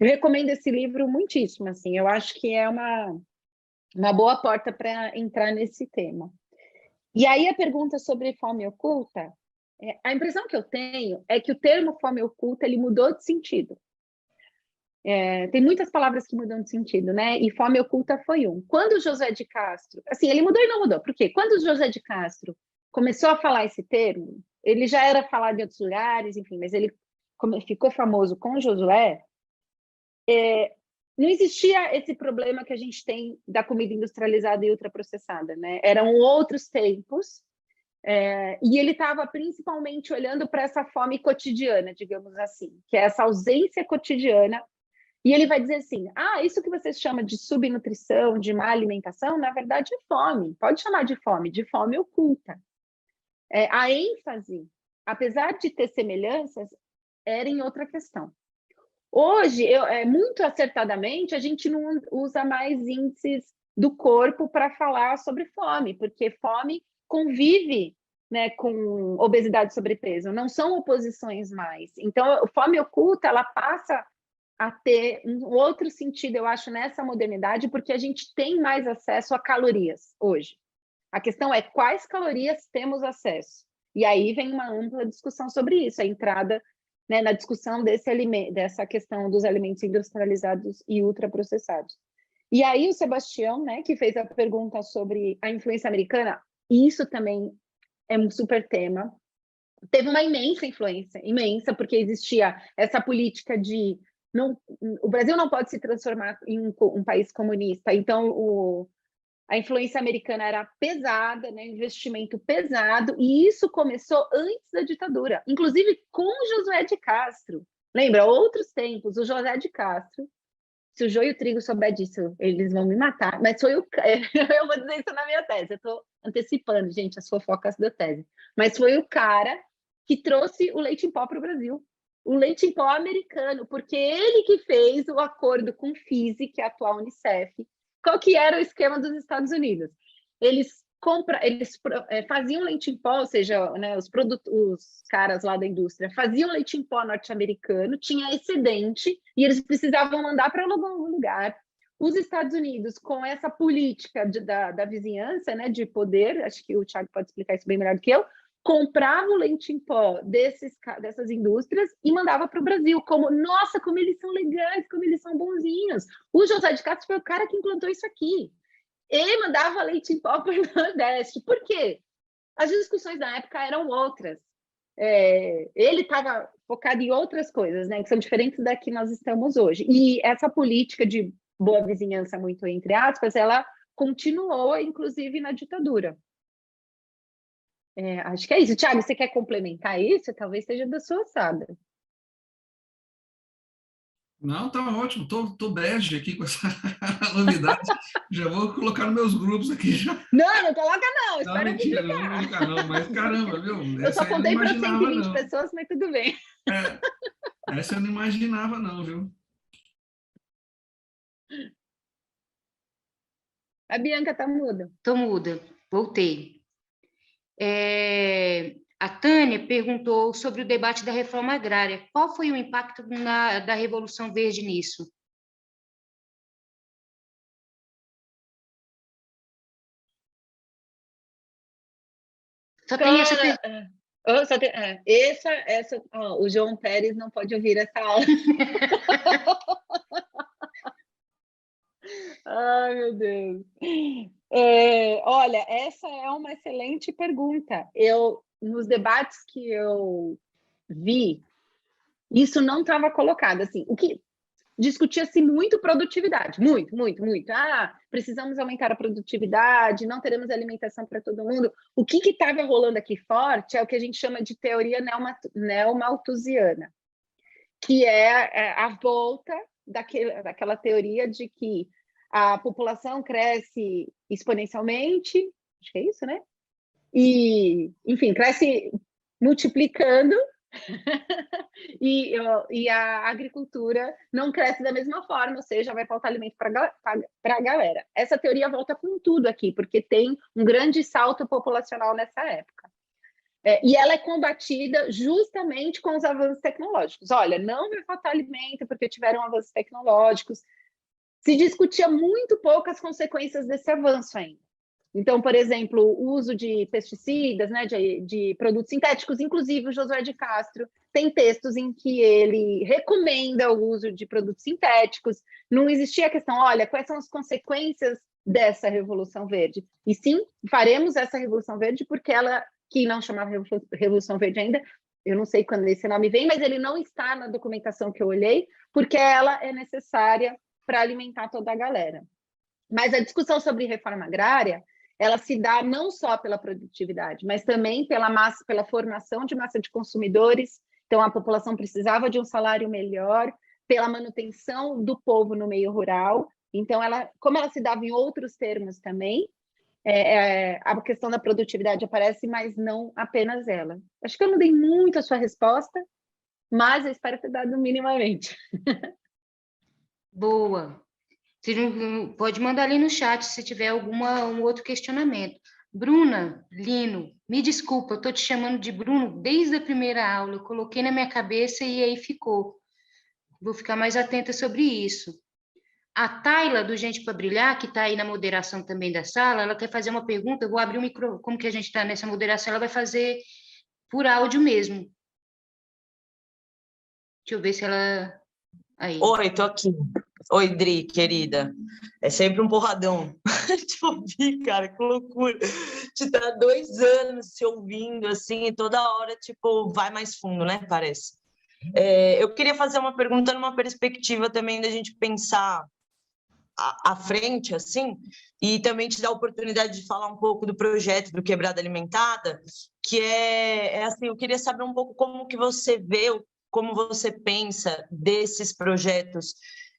eu recomendo esse livro muitíssimo, assim. Eu acho que é uma boa porta para entrar nesse tema. E aí a pergunta sobre fome oculta, a impressão que eu tenho é que o termo fome oculta ele mudou de sentido. Tem muitas palavras que mudam de sentido, né? E fome oculta foi um. Quando o José de Castro, assim, ele mudou e não mudou. Por quê? Quando o José de Castro começou a falar esse termo, ele já era falado em outros lugares, enfim, mas ele ficou famoso com Josué, não existia esse problema que a gente tem da comida industrializada e ultraprocessada, né? Eram outros tempos, e ele estava principalmente olhando para essa fome cotidiana, digamos assim, que é essa ausência cotidiana. E ele vai dizer assim, isso que você chama de subnutrição, de má alimentação, na verdade é fome. Pode chamar de fome oculta. A ênfase, apesar de ter semelhanças, era em outra questão. Hoje, muito acertadamente, a gente não usa mais índices do corpo para falar sobre fome, porque fome convive, né, com obesidade e sobrepeso, não são oposições mais. Então, fome oculta, ela passa a ter um outro sentido, eu acho, nessa modernidade, porque a gente tem mais acesso a calorias hoje. A questão é quais calorias temos acesso. E aí vem uma ampla discussão sobre isso, a entrada, né, na discussão dessa questão dos alimentos industrializados e ultraprocessados. E aí o Sebastião, né, que fez a pergunta sobre a influência americana, isso também é um super tema. Teve uma imensa influência, imensa, porque existia essa política de o Brasil não pode se transformar em um país comunista, então a influência americana era pesada, né, investimento pesado, e isso começou antes da ditadura, inclusive com José de Castro. Lembra, outros tempos, o José de Castro, se o joio e o trigo souber disso, eles vão me matar, mas foi eu vou dizer isso na minha tese, eu estou antecipando, gente, as fofocas da tese, mas foi o cara que trouxe o leite em pó para o Brasil, o leite em pó americano, porque ele que fez o acordo com o FISI, que é a atual Unicef. Qual que era o esquema dos Estados Unidos? Eles faziam leite em pó, ou seja, né, os caras lá da indústria faziam leite em pó norte-americano, tinha excedente, e eles precisavam mandar para algum lugar. Os Estados Unidos, com essa política da vizinhança, né, de poder, acho que o Thiago pode explicar isso bem melhor do que eu, comprava o leite em pó dessas indústrias e mandava para o Brasil, nossa, como eles são legais, como eles são bonzinhos. O José de Castro foi o cara que implantou isso aqui. Ele mandava leite em pó para o Nordeste. Por quê? As discussões da época eram outras. Ele estava focado em outras coisas, né, que são diferentes da que nós estamos hoje. E essa política de boa vizinhança, muito entre aspas, ela continuou, inclusive, na ditadura. Acho que é isso. Thiago, você quer complementar isso? Talvez seja da sua alçada. Não, tá ótimo. Tô bege aqui com essa novidade. Já vou colocar nos meus grupos aqui já. Não coloca não. Não, mentira, não vou colocar não. Mas caramba, viu? Eu só contei para 120 não. pessoas, mas tudo bem. Essa eu não imaginava não, viu? A Bianca tá muda. Tô muda, voltei. A Tânia perguntou sobre o debate da reforma agrária. Qual foi o impacto da Revolução Verde nisso? Só tem essa... o João Pérez não pode ouvir essa aula. Ai, meu Deus. Olha, essa é uma excelente pergunta. Nos debates que eu vi, isso não estava colocado. Assim, discutia-se muito produtividade, muito, muito, muito. Ah, precisamos aumentar a produtividade, não teremos alimentação para todo mundo. O que estava rolando aqui forte é o que a gente chama de teoria neomalthusiana, que é a volta daquela teoria de que a população cresce exponencialmente, acho que é isso, né? E, enfim, cresce multiplicando e a agricultura não cresce da mesma forma, ou seja, vai faltar alimento para a galera. Essa teoria volta com tudo aqui, porque tem um grande salto populacional nessa época. E ela é combatida justamente com os avanços tecnológicos. Olha, não vai faltar alimento porque tiveram avanços tecnológicos. Se discutia muito pouco as consequências desse avanço ainda. Então, por exemplo, o uso de pesticidas, né, de produtos sintéticos, inclusive o Josué de Castro tem textos em que ele recomenda o uso de produtos sintéticos. Não existia a questão, olha, quais são as consequências dessa Revolução Verde? E sim, faremos essa Revolução Verde porque ela, que não chamava Revolução Verde ainda, eu não sei quando esse nome vem, mas ele não está na documentação que eu olhei, porque ela é necessária para alimentar toda a galera. Mas a discussão sobre reforma agrária, ela se dá não só pela produtividade, mas também pela formação de massa de consumidores. Então, a população precisava de um salário melhor, pela manutenção do povo no meio rural. Então, como ela se dava em outros termos também, a questão da produtividade aparece, mas não apenas ela. Acho que eu não dei muito a sua resposta, mas eu espero ter dado minimamente. Boa. Você pode mandar ali no chat se tiver um outro questionamento. Bruna, Lino, me desculpa, eu estou te chamando de Bruno desde a primeira aula, eu coloquei na minha cabeça e aí ficou. Vou ficar mais atenta sobre isso. A Tayla, do Gente para Brilhar, que está aí na moderação também da sala, ela quer fazer uma pergunta, eu vou abrir o microfone, como que a gente está nessa moderação, ela vai fazer por áudio mesmo. Deixa eu ver se ela... Aí. Oi, tô aqui. Oi, Dri, querida. É sempre um porradão te ouvir, cara, que loucura. Te dar 2 anos se ouvindo, assim, e toda hora, tipo, vai mais fundo, né, parece. Eu queria fazer uma pergunta numa perspectiva também da gente pensar à frente, assim, e também te dar a oportunidade de falar um pouco do projeto do Quebrada Alimentada, que assim, eu queria saber um pouco como que você vê, como você pensa desses projetos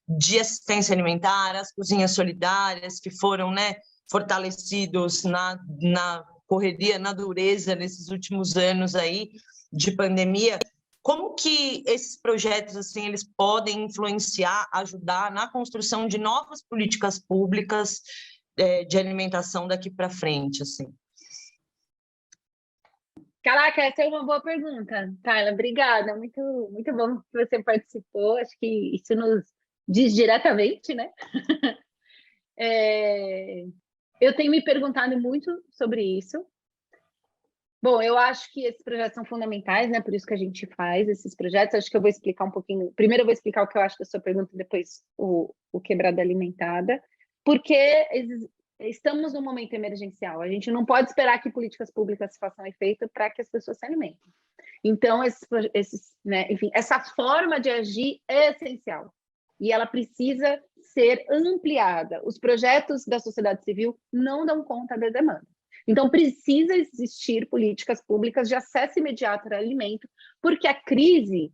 de assistência alimentar, as cozinhas solidárias, que foram, né, fortalecidos na correria, na dureza, nesses últimos anos aí de pandemia. Como que esses projetos, assim, eles podem influenciar, ajudar na construção de novas políticas públicas de alimentação daqui para frente, assim? Caraca, essa é uma boa pergunta, Tayla. Obrigada, muito, muito bom que você participou. Acho que isso nos diz diretamente, né? Eu tenho me perguntado muito sobre isso. Bom, eu acho que esses projetos são fundamentais, né? Por isso que a gente faz esses projetos. Acho que eu vou explicar um pouquinho. Primeiro eu vou explicar o que eu acho da sua pergunta, depois o Quebrada Alimentada. Porque estamos num momento emergencial. A gente não pode esperar que políticas públicas façam efeito para que as pessoas se alimentem. Então, né, enfim, essa forma de agir é essencial. E ela precisa ser ampliada. Os projetos da sociedade civil não dão conta da demanda. Então, precisa existir políticas públicas de acesso imediato ao alimento, porque a crise,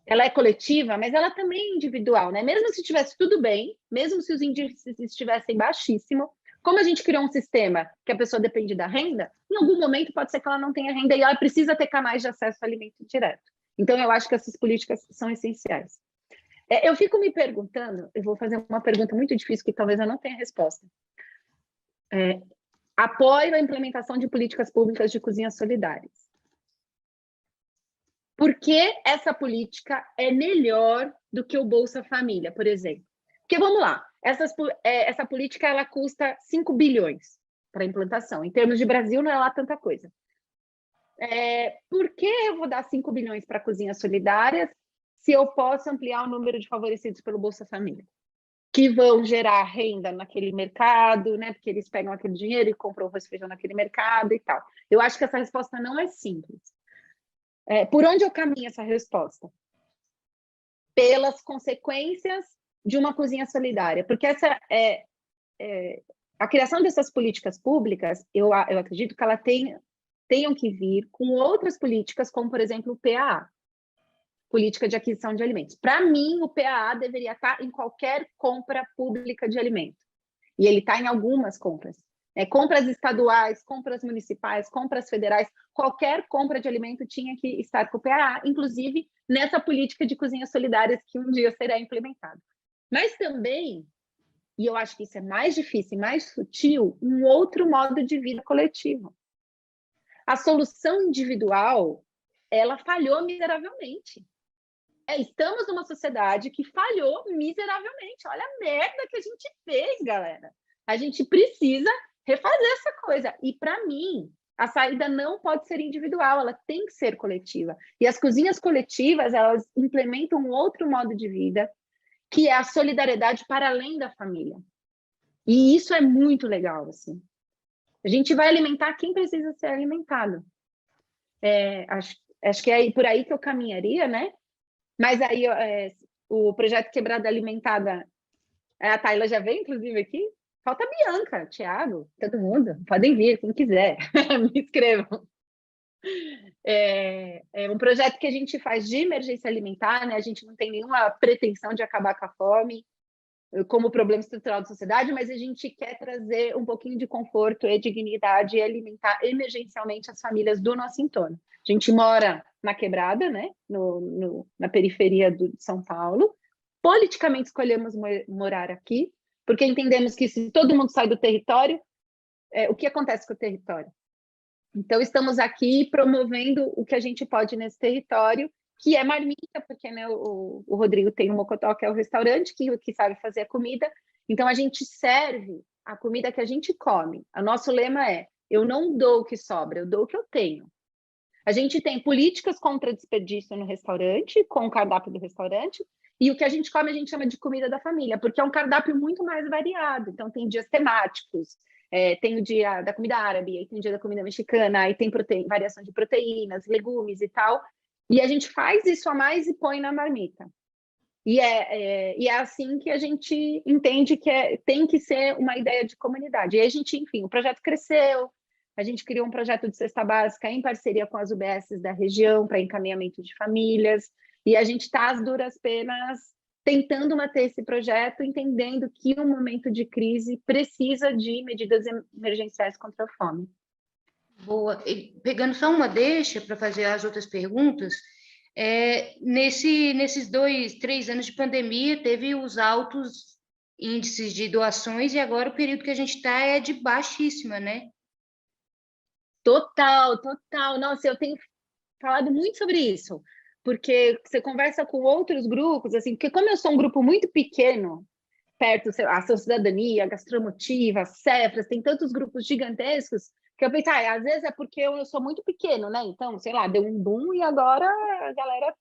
ela é coletiva, mas ela também é individual, né? Mesmo se estivesse tudo bem, mesmo se os índices estivessem baixíssimos, como a gente criou um sistema que a pessoa depende da renda, em algum momento pode ser que ela não tenha renda e ela precisa ter canais de acesso ao alimento direto. Então, eu acho que essas políticas são essenciais. Eu fico me perguntando, eu vou fazer uma pergunta muito difícil que talvez eu não tenha resposta. Apoio a implementação de políticas públicas de cozinhas solidárias. Por que essa política é melhor do que o Bolsa Família, por exemplo? Porque, vamos lá, essa política ela custa 5 bilhões para a implantação. Em termos de Brasil, não é lá tanta coisa. Por que eu vou dar 5 bilhões para cozinhas solidárias se eu posso ampliar o número de favorecidos pelo Bolsa Família? Que vão gerar renda naquele mercado, né? Porque eles pegam aquele dinheiro e compram arroz e feijão naquele mercado e tal. Eu acho que essa resposta não é simples. Por onde eu caminho essa resposta? pelas consequências de uma cozinha solidária, porque essa a criação dessas políticas públicas, eu acredito que ela tenham que vir com outras políticas, como, por exemplo, o PAA, Política de Aquisição de Alimentos. Para mim, o PAA deveria estar em qualquer compra pública de alimento, e ele está em algumas compras. Compras estaduais, compras municipais, compras federais, qualquer compra de alimento tinha que estar com o PAA, inclusive nessa política de cozinhas solidárias que um dia será implementada. Mas também, e eu acho que isso é mais difícil e mais sutil, um outro modo de vida coletivo. A solução individual, ela falhou miseravelmente. Estamos numa sociedade que falhou miseravelmente. Olha a merda que a gente fez, galera. A gente precisa refazer essa coisa. E, para mim, a saída não pode ser individual, ela tem que ser coletiva. E as cozinhas coletivas, elas implementam um outro modo de vida, que é a solidariedade para além da família. E isso é muito legal, assim. A gente vai alimentar quem precisa ser alimentado. Acho que é por aí que eu caminharia, né? Mas aí o projeto Quebrada Alimentada, a Tayla já veio, inclusive, aqui. Falta a Bianca, Thiago, todo mundo. Podem vir, quem quiser. Me inscrevam. É um projeto que a gente faz de emergência alimentar, né? A gente não tem nenhuma pretensão de acabar com a fome como problema estrutural da sociedade, mas a gente quer trazer um pouquinho de conforto e dignidade e alimentar emergencialmente as famílias do nosso entorno. A gente mora na Quebrada, né? Na periferia de São Paulo. Politicamente escolhemos morar aqui, porque entendemos que se todo mundo sai do território, o que acontece com o território? Então, estamos aqui promovendo o que a gente pode nesse território, que é marmita, porque, né, o Rodrigo tem o Mocotó, que é o restaurante que sabe fazer a comida. Então, a gente serve a comida que a gente come. O nosso lema é: eu não dou o que sobra, eu dou o que eu tenho. A gente tem políticas contra desperdício no restaurante, com o cardápio do restaurante, e o que a gente come a gente chama de comida da família, porque é um cardápio muito mais variado. Então, tem dias temáticos, tem o dia da comida árabe, aí tem o dia da comida mexicana, aí tem variação de proteínas, legumes e tal. E a gente faz isso a mais e põe na marmita. E é assim que a gente entende que tem que ser uma ideia de comunidade. E aí a gente, enfim, o projeto cresceu, a gente criou um projeto de cesta básica em parceria com as UBSs da região para encaminhamento de famílias, e a gente está às duras penas tentando manter esse projeto, entendendo que um momento de crise precisa de medidas emergenciais contra a fome. Boa. E pegando só uma deixa para fazer as outras perguntas, nesses 2-3 anos de pandemia, teve os altos índices de doações e agora o período que a gente está é de baixíssima, né? Total. Nossa, eu tenho falado muito sobre isso, porque você conversa com outros grupos, assim, porque como eu sou um grupo muito pequeno, perto, a Ação Cidadania, a Gastromotiva, a Cefras, tem tantos grupos gigantescos, que eu pensei, às vezes é porque eu sou muito pequeno, né? Então, sei lá, deu um boom e agora a galera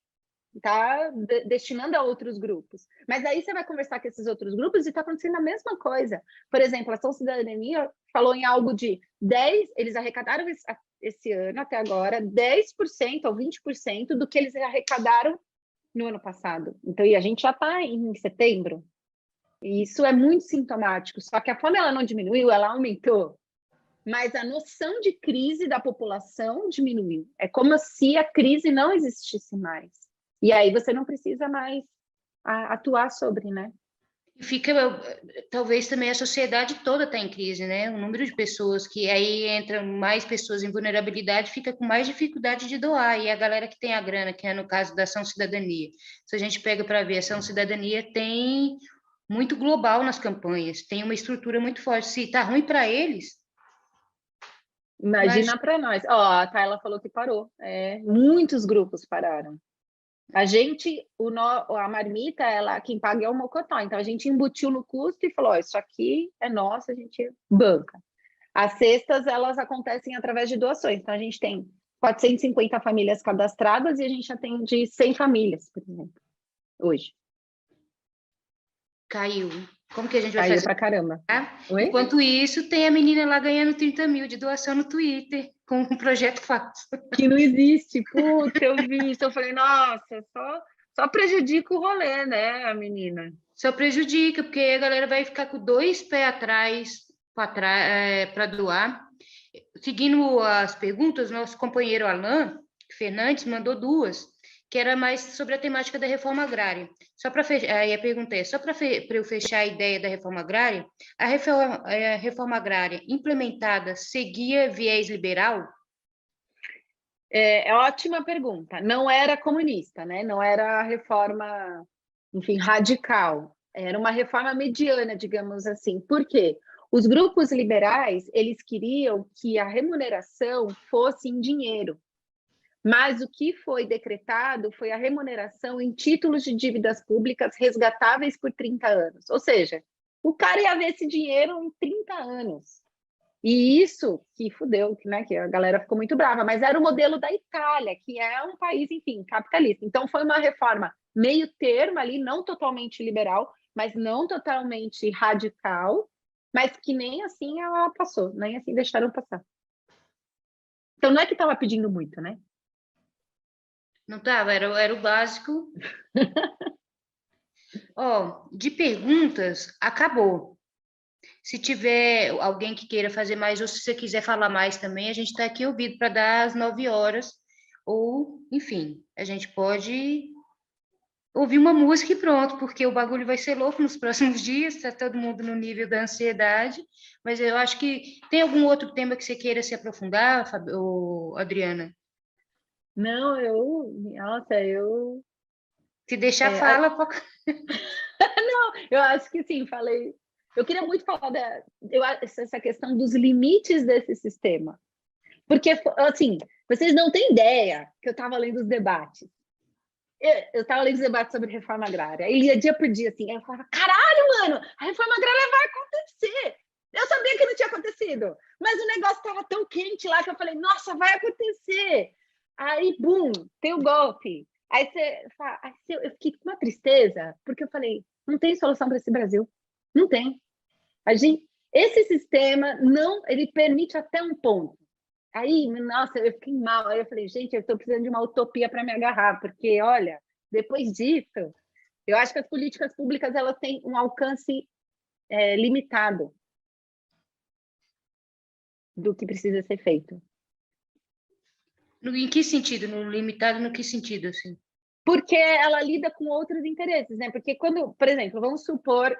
está destinando a outros grupos. Mas aí você vai conversar com esses outros grupos e está acontecendo a mesma coisa. Por exemplo, a Ação Cidadania falou em algo de 10%, eles arrecadaram esse ano, até agora, 10% ou 20% do que eles arrecadaram no ano passado. Então, e a gente já está em setembro. E isso é muito sintomático. Só que a fome ela não diminuiu, ela aumentou. Mas a noção de crise da população diminuiu. É como se a crise não existisse mais. E aí você não precisa mais atuar sobre, né? Talvez também a sociedade toda está em crise, né? O número de pessoas que aí entram mais pessoas em vulnerabilidade fica com mais dificuldade de doar. E a galera que tem a grana, que é no caso da Ação Cidadania. Se a gente pega para ver, a Ação Cidadania tem muito global nas campanhas, tem uma estrutura muito forte. Se está ruim para eles... Imagina para nós. A Tayla falou que parou. Muitos grupos pararam. A marmita, quem paga é o Mocotó. Então, a gente embutiu no custo e falou, isso aqui é nosso, a gente banca. As cestas, elas acontecem através de doações. Então, a gente tem 450 famílias cadastradas e a gente atende 100 famílias, por exemplo, hoje. Caiu. Como que a gente vai fazer? Caiu pra caramba. Enquanto isso, tem a menina lá ganhando 30 mil de doação no Twitter, com um projeto fácil. Que não existe. Puta, eu vi isso. Eu falei, nossa, Só prejudica o rolê, né, a menina? Só prejudica, porque a galera vai ficar com 2 pés atrás para doar. Seguindo as perguntas, nosso companheiro Alain Fernandes mandou 2, que era mais sobre a temática da reforma agrária. Só para fechar, aí a pergunta é, só para eu fechar a ideia da reforma agrária, a reforma agrária implementada seguia viés liberal? É ótima pergunta. Não era comunista, né? Não era reforma, enfim, radical. Era uma reforma mediana, digamos assim. Por quê? Os grupos liberais, eles queriam que a remuneração fosse em dinheiro. Mas o que foi decretado foi a remuneração em títulos de dívidas públicas resgatáveis por 30 anos. Ou seja, o cara ia ver esse dinheiro em 30 anos. E isso que fudeu, né, que a galera ficou muito brava, mas era o modelo da Itália, que é um país, enfim, capitalista. Então foi uma reforma meio termo ali, não totalmente liberal, mas não totalmente radical, mas que nem assim ela passou, nem assim deixaram passar. Então não é que estava pedindo muito, né? Não estava, era o básico. Ó, de perguntas, acabou. Se tiver alguém que queira fazer mais, ou se você quiser falar mais também, a gente está aqui ouvido para dar às 9 horas, ou, enfim, a gente pode ouvir uma música e pronto, porque o bagulho vai ser louco nos próximos dias, está todo mundo no nível da ansiedade, mas eu acho que tem algum outro tema que você queira se aprofundar, Adriana? Não, eu Se deixar, fala. Não, eu acho que sim, falei. Eu queria muito falar essa questão dos limites desse sistema. Porque, assim, vocês não têm ideia que eu estava lendo os debates. Eu estava lendo os debates sobre reforma agrária. E ia dia por dia, assim. Eu falava, caralho, mano, a reforma agrária vai acontecer. Eu sabia que não tinha acontecido. Mas o negócio estava tão quente lá que eu falei, nossa, vai acontecer. Aí, bum, tem o golpe. Aí eu fiquei com uma tristeza, porque eu falei, não tem solução para esse Brasil. Não tem. Esse sistema, não, ele permite até um ponto. Aí, nossa, eu fiquei mal. Aí eu falei, gente, eu estou precisando de uma utopia para me agarrar, porque, olha, depois disso, eu acho que as políticas públicas elas têm um alcance limitado do que precisa ser feito. Em que sentido? No limitado, no que sentido, assim? Porque ela lida com outros interesses, né? Porque quando, por exemplo, vamos supor,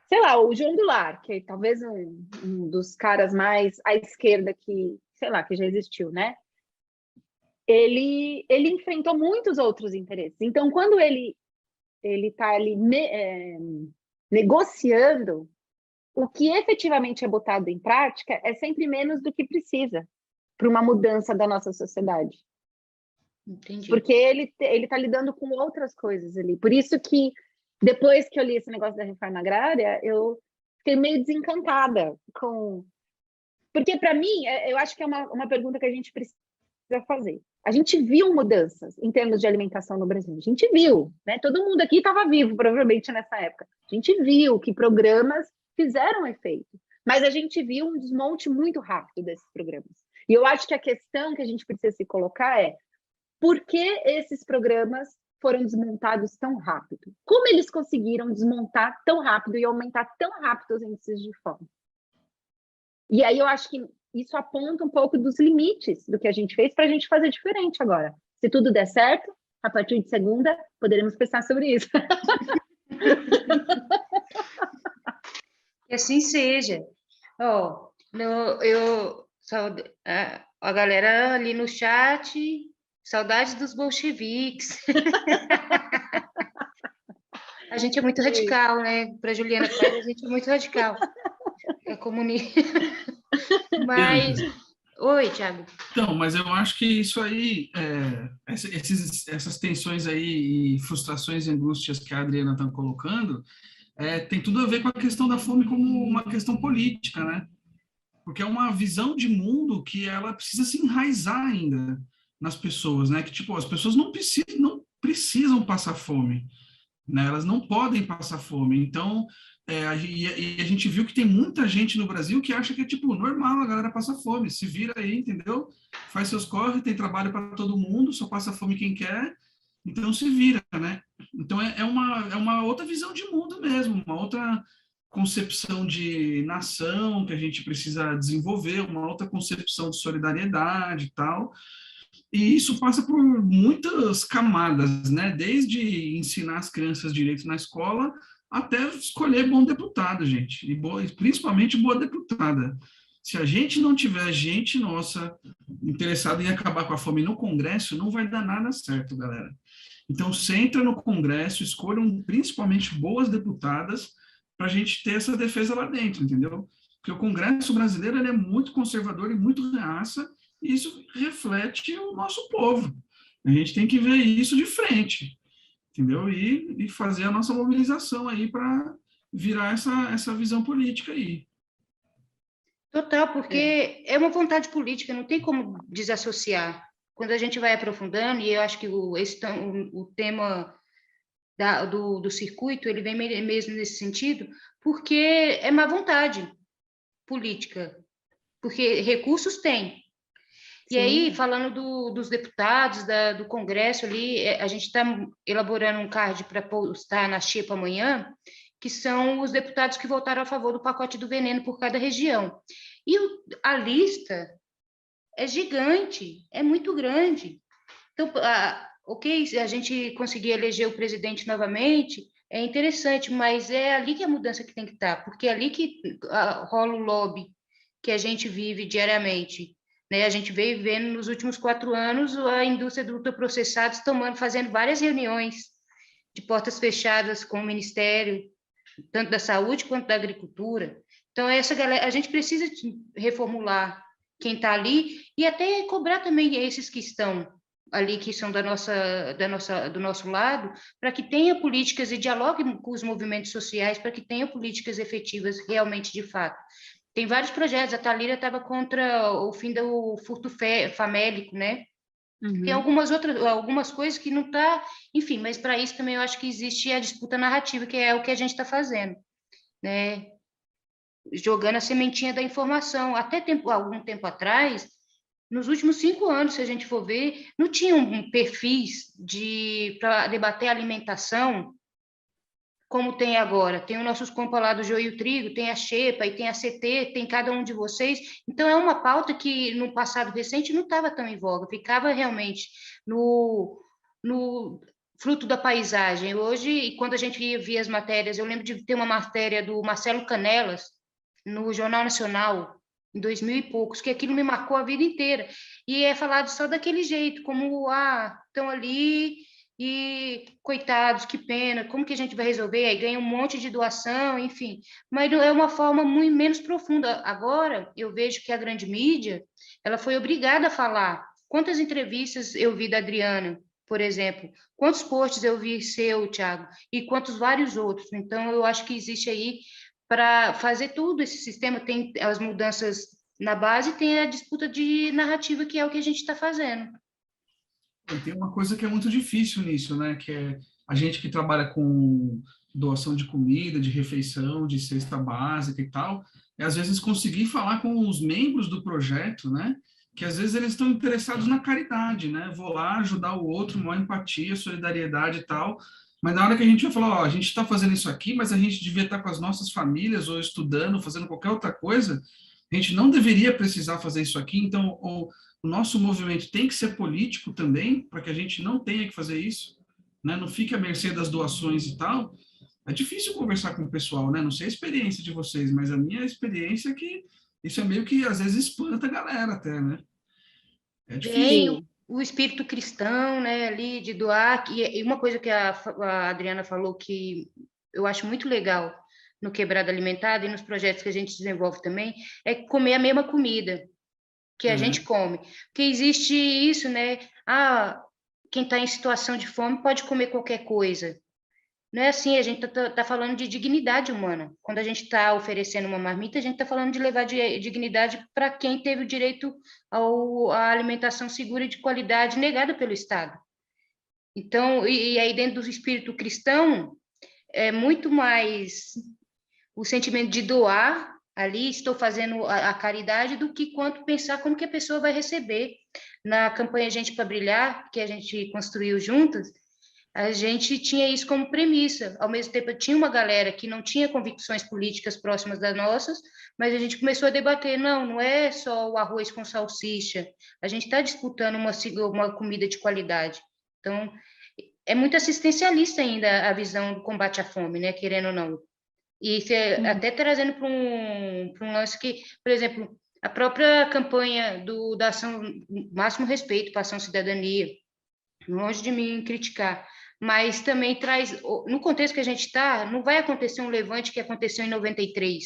sei lá, o João Goulart, que talvez um dos caras mais à esquerda que, sei lá, que já existiu, né? Ele enfrentou muitos outros interesses. Então, quando ele está ali negociando, o que efetivamente é botado em prática é sempre menos do que precisa para uma mudança da nossa sociedade. Entendi. Porque ele está lidando com outras coisas ali. Por isso que, depois que eu li esse negócio da reforma agrária, eu fiquei meio desencantada com... Porque, para mim, eu acho que é uma pergunta que a gente precisa fazer. A gente viu mudanças em termos de alimentação no Brasil. A gente viu, né? Todo mundo aqui estava vivo, provavelmente, nessa época. A gente viu que programas fizeram efeito. Mas a gente viu um desmonte muito rápido desses programas. E eu acho que a questão que a gente precisa se colocar é por que esses programas foram desmontados tão rápido? Como eles conseguiram desmontar tão rápido e aumentar tão rápido os índices de fome? E aí eu acho que isso aponta um pouco dos limites do que a gente fez para a gente fazer diferente agora. Se tudo der certo, a partir de segunda, poderemos pensar sobre isso. Que assim seja. Ó, a galera ali no chat, saudades dos bolcheviques. A gente é muito radical, né? Para Juliana Paz, a gente é muito radical. É comunista. Mas... Oi, Thiago. Então, mas eu acho que isso aí, essas tensões aí e frustrações e angústias que a Adriana está colocando, tem tudo a ver com a questão da fome como uma questão política, né? Porque é uma visão de mundo que ela precisa se enraizar ainda nas pessoas, né? Que, tipo, as pessoas não precisam passar fome, né? Elas não podem passar fome. Então, a gente viu que tem muita gente no Brasil que acha que é, tipo, normal a galera passar fome. Se vira aí, entendeu? Faz seus corre, tem trabalho para todo mundo, só passa fome quem quer. Então se vira, né? Então é uma outra visão de mundo mesmo, uma outra concepção de nação que a gente precisa desenvolver, uma outra concepção de solidariedade e tal. E isso passa por muitas camadas, né? Desde ensinar as crianças direito na escola até escolher bom deputado, gente, principalmente boa deputada. Se a gente não tiver gente nossa interessada em acabar com a fome no Congresso, não vai dar nada certo, galera. Então, senta no Congresso, escolham principalmente boas deputadas para a gente ter essa defesa lá dentro, entendeu? Porque o Congresso brasileiro ele é muito conservador e muito reaça, e isso reflete o nosso povo. A gente tem que ver isso de frente, entendeu? E fazer a nossa mobilização aí para virar essa visão política aí. Total, porque é uma vontade política, não tem como desassociar. Quando a gente vai aprofundando, e eu acho que o tema do circuito, ele vem mesmo nesse sentido, porque é má vontade política, porque recursos tem. E aí, falando dos deputados, do Congresso ali, a gente está elaborando um card para postar na Xepa amanhã, que são os deputados que votaram a favor do pacote do veneno por cada região. E a lista é gigante, é muito grande. Então, ok, se a gente conseguir eleger o presidente novamente, é interessante, mas é ali que a mudança que tem que estar, porque é ali que rola o lobby que a gente vive diariamente. Né? A gente veio vendo nos últimos 4 anos a indústria de ultraprocessados fazendo várias reuniões de portas fechadas com o Ministério, tanto da Saúde quanto da Agricultura. Então, essa galera, a gente precisa reformular quem está ali e até cobrar também esses que estão ali, que são do nosso lado, para que tenha políticas e dialogue com os movimentos sociais, para que tenha políticas efetivas realmente de fato. Tem vários projetos, a Thalíria estava contra o fim do furto famélico, né? Uhum. Tem algumas coisas que não está, enfim, mas para isso também eu acho que existe a disputa narrativa, que é o que a gente está fazendo, né? Jogando a sementinha da informação. Até algum tempo atrás, nos últimos 5 anos, se a gente for ver, não tinham perfis para debater alimentação como tem agora. Tem os nossos compas lá do Joio e o Trigo, tem a Xepa e tem a CT, tem cada um de vocês. Então, é uma pauta que no passado recente não estava tão em voga, ficava realmente no fruto da paisagem. Hoje, quando a gente via as matérias, eu lembro de ter uma matéria do Marcelo Canelas, no Jornal Nacional, em 2000 e poucos, que aquilo me marcou a vida inteira. E é falado só daquele jeito, como, estão ali e, coitados, que pena, como que a gente vai resolver? Aí ganha um monte de doação, enfim. Mas é uma forma muito menos profunda. Agora, eu vejo que a grande mídia, ela foi obrigada a falar. Quantas entrevistas eu vi da Adriana, por exemplo? Quantos posts eu vi seu, Thiago? E quantos vários outros? Então, eu acho que existe aí para fazer tudo esse sistema, tem as mudanças na base, tem a disputa de narrativa, que é o que a gente está fazendo. Tem uma coisa que é muito difícil nisso, né? Que é a gente que trabalha com doação de comida, de refeição, de cesta básica e tal, é às vezes conseguir falar com os membros do projeto, né? Que às vezes eles estão interessados na caridade, né? Vou lá ajudar o outro, uma empatia, solidariedade e tal, mas na hora que a gente vai falar, ó, a gente está fazendo isso aqui, mas a gente devia estar com as nossas famílias, ou estudando, fazendo qualquer outra coisa, a gente não deveria precisar fazer isso aqui, então o nosso movimento tem que ser político também, para que a gente não tenha que fazer isso, né? Não fique à mercê das doações e tal. É difícil conversar com o pessoal, né? Não sei a experiência de vocês, mas a minha experiência é que isso é meio que, às vezes, espanta a galera até, né? É difícil. O espírito cristão, né, ali de doar, e uma coisa que a Adriana falou que eu acho muito legal no Quebrada Alimentada e nos projetos que a gente desenvolve também, é comer a mesma comida que a gente come. Porque existe isso, né? Quem está em situação de fome pode comer qualquer coisa. Não é assim, a gente está falando de dignidade humana. Quando a gente está oferecendo uma marmita, a gente está falando de levar dignidade para quem teve o direito à alimentação segura e de qualidade negada pelo Estado. Então, e aí dentro do espírito cristão, é muito mais o sentimento de doar ali, estou fazendo a caridade, do que quanto pensar como que a pessoa vai receber. Na campanha Gente para Brilhar, que a gente construiu juntas, a gente tinha isso como premissa. Ao mesmo tempo, tinha uma galera que não tinha convicções políticas próximas das nossas, mas a gente começou a debater, não é só o arroz com salsicha, a gente está disputando uma comida de qualidade. Então, é muito assistencialista ainda a visão do combate à fome, né, querendo ou não. E até trazendo para um lance que, por exemplo, a própria campanha da ação Máximo Respeito para a Ação Cidadania, longe de mim criticar, mas também traz, no contexto que a gente está, não vai acontecer um levante que aconteceu em 93,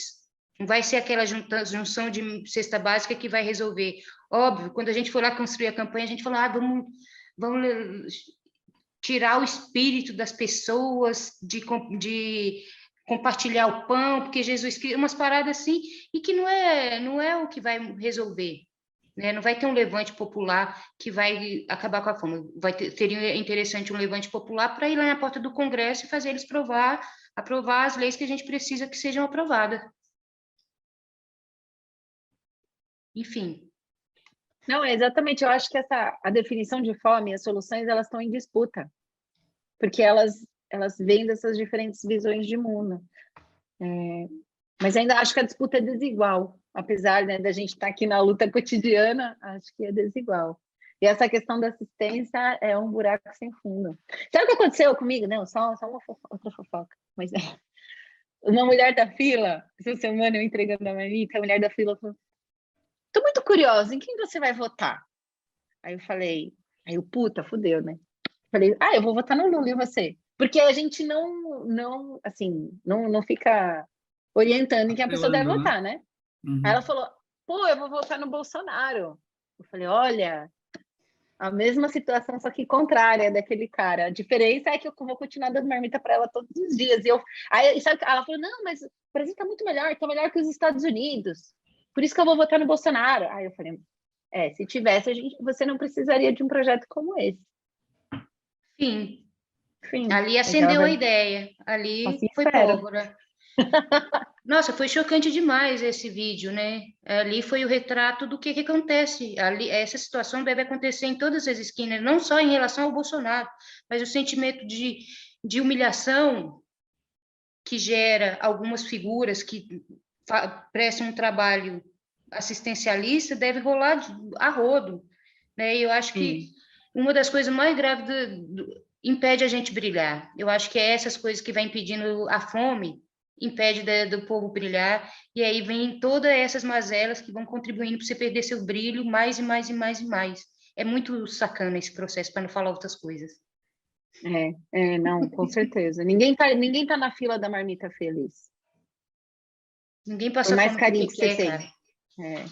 não vai ser aquela junção de cesta básica que vai resolver. Óbvio, quando a gente for lá construir a campanha, a gente falou, vamos tirar o espírito das pessoas, de compartilhar o pão, porque Jesus criou umas paradas assim, e que não é o que vai resolver. Né? Não vai ter um levante popular que vai acabar com a fome. Seria interessante um levante popular para ir lá na porta do Congresso e fazer eles aprovar as leis que a gente precisa que sejam aprovadas. Enfim. Não, exatamente. Eu acho que a definição de fome e as soluções, elas estão em disputa, porque elas vêm dessas diferentes visões de mundo. Mas ainda acho que a disputa é desigual, apesar, né, da gente estar aqui na luta cotidiana, acho que é desigual. E essa questão da assistência é um buraco sem fundo. Sabe o que aconteceu comigo? Não, só outra fofoca. Mas uma mulher da fila, essa semana eu entregando a marmita, a mulher da fila falou: tô muito curiosa, em quem você vai votar? Aí eu falei, puta, fudeu, né? Falei, eu vou votar no Lula, e você? Porque a gente não fica orientando em quem a pessoa deve votar, né? Uhum. Aí ela falou, pô, eu vou votar no Bolsonaro. Eu falei, olha, a mesma situação, só que contrária daquele cara. A diferença é que eu vou continuar dando marmita para ela todos os dias. Aí sabe, ela falou, não, mas o Brasil tá muito melhor, tá melhor que os Estados Unidos. Por isso que eu vou votar no Bolsonaro. Aí eu falei, se tivesse, você não precisaria de um projeto como esse. Sim. Enfim, ali acendeu a ideia. Ali assim foi espero. pólvora. Nossa, foi chocante demais esse vídeo, né? Ali foi o retrato do que acontece. Ali, essa situação deve acontecer em todas as esquinas, não só em relação ao Bolsonaro, mas o sentimento de humilhação que gera algumas figuras que prestam um trabalho assistencialista deve rolar a rodo, né? E eu acho que uma das coisas mais graves impede a gente brilhar. Eu acho que é essas coisas que vai impedindo a fome, impede do povo brilhar, e aí vem todas essas mazelas que vão contribuindo para você perder seu brilho mais e mais e mais e mais. É muito sacana esse processo, para não falar outras coisas. Não, com certeza. Ninguém tá na fila da marmita feliz. Ninguém passa Por mais fome carinho porque que você quer, tenha. cara.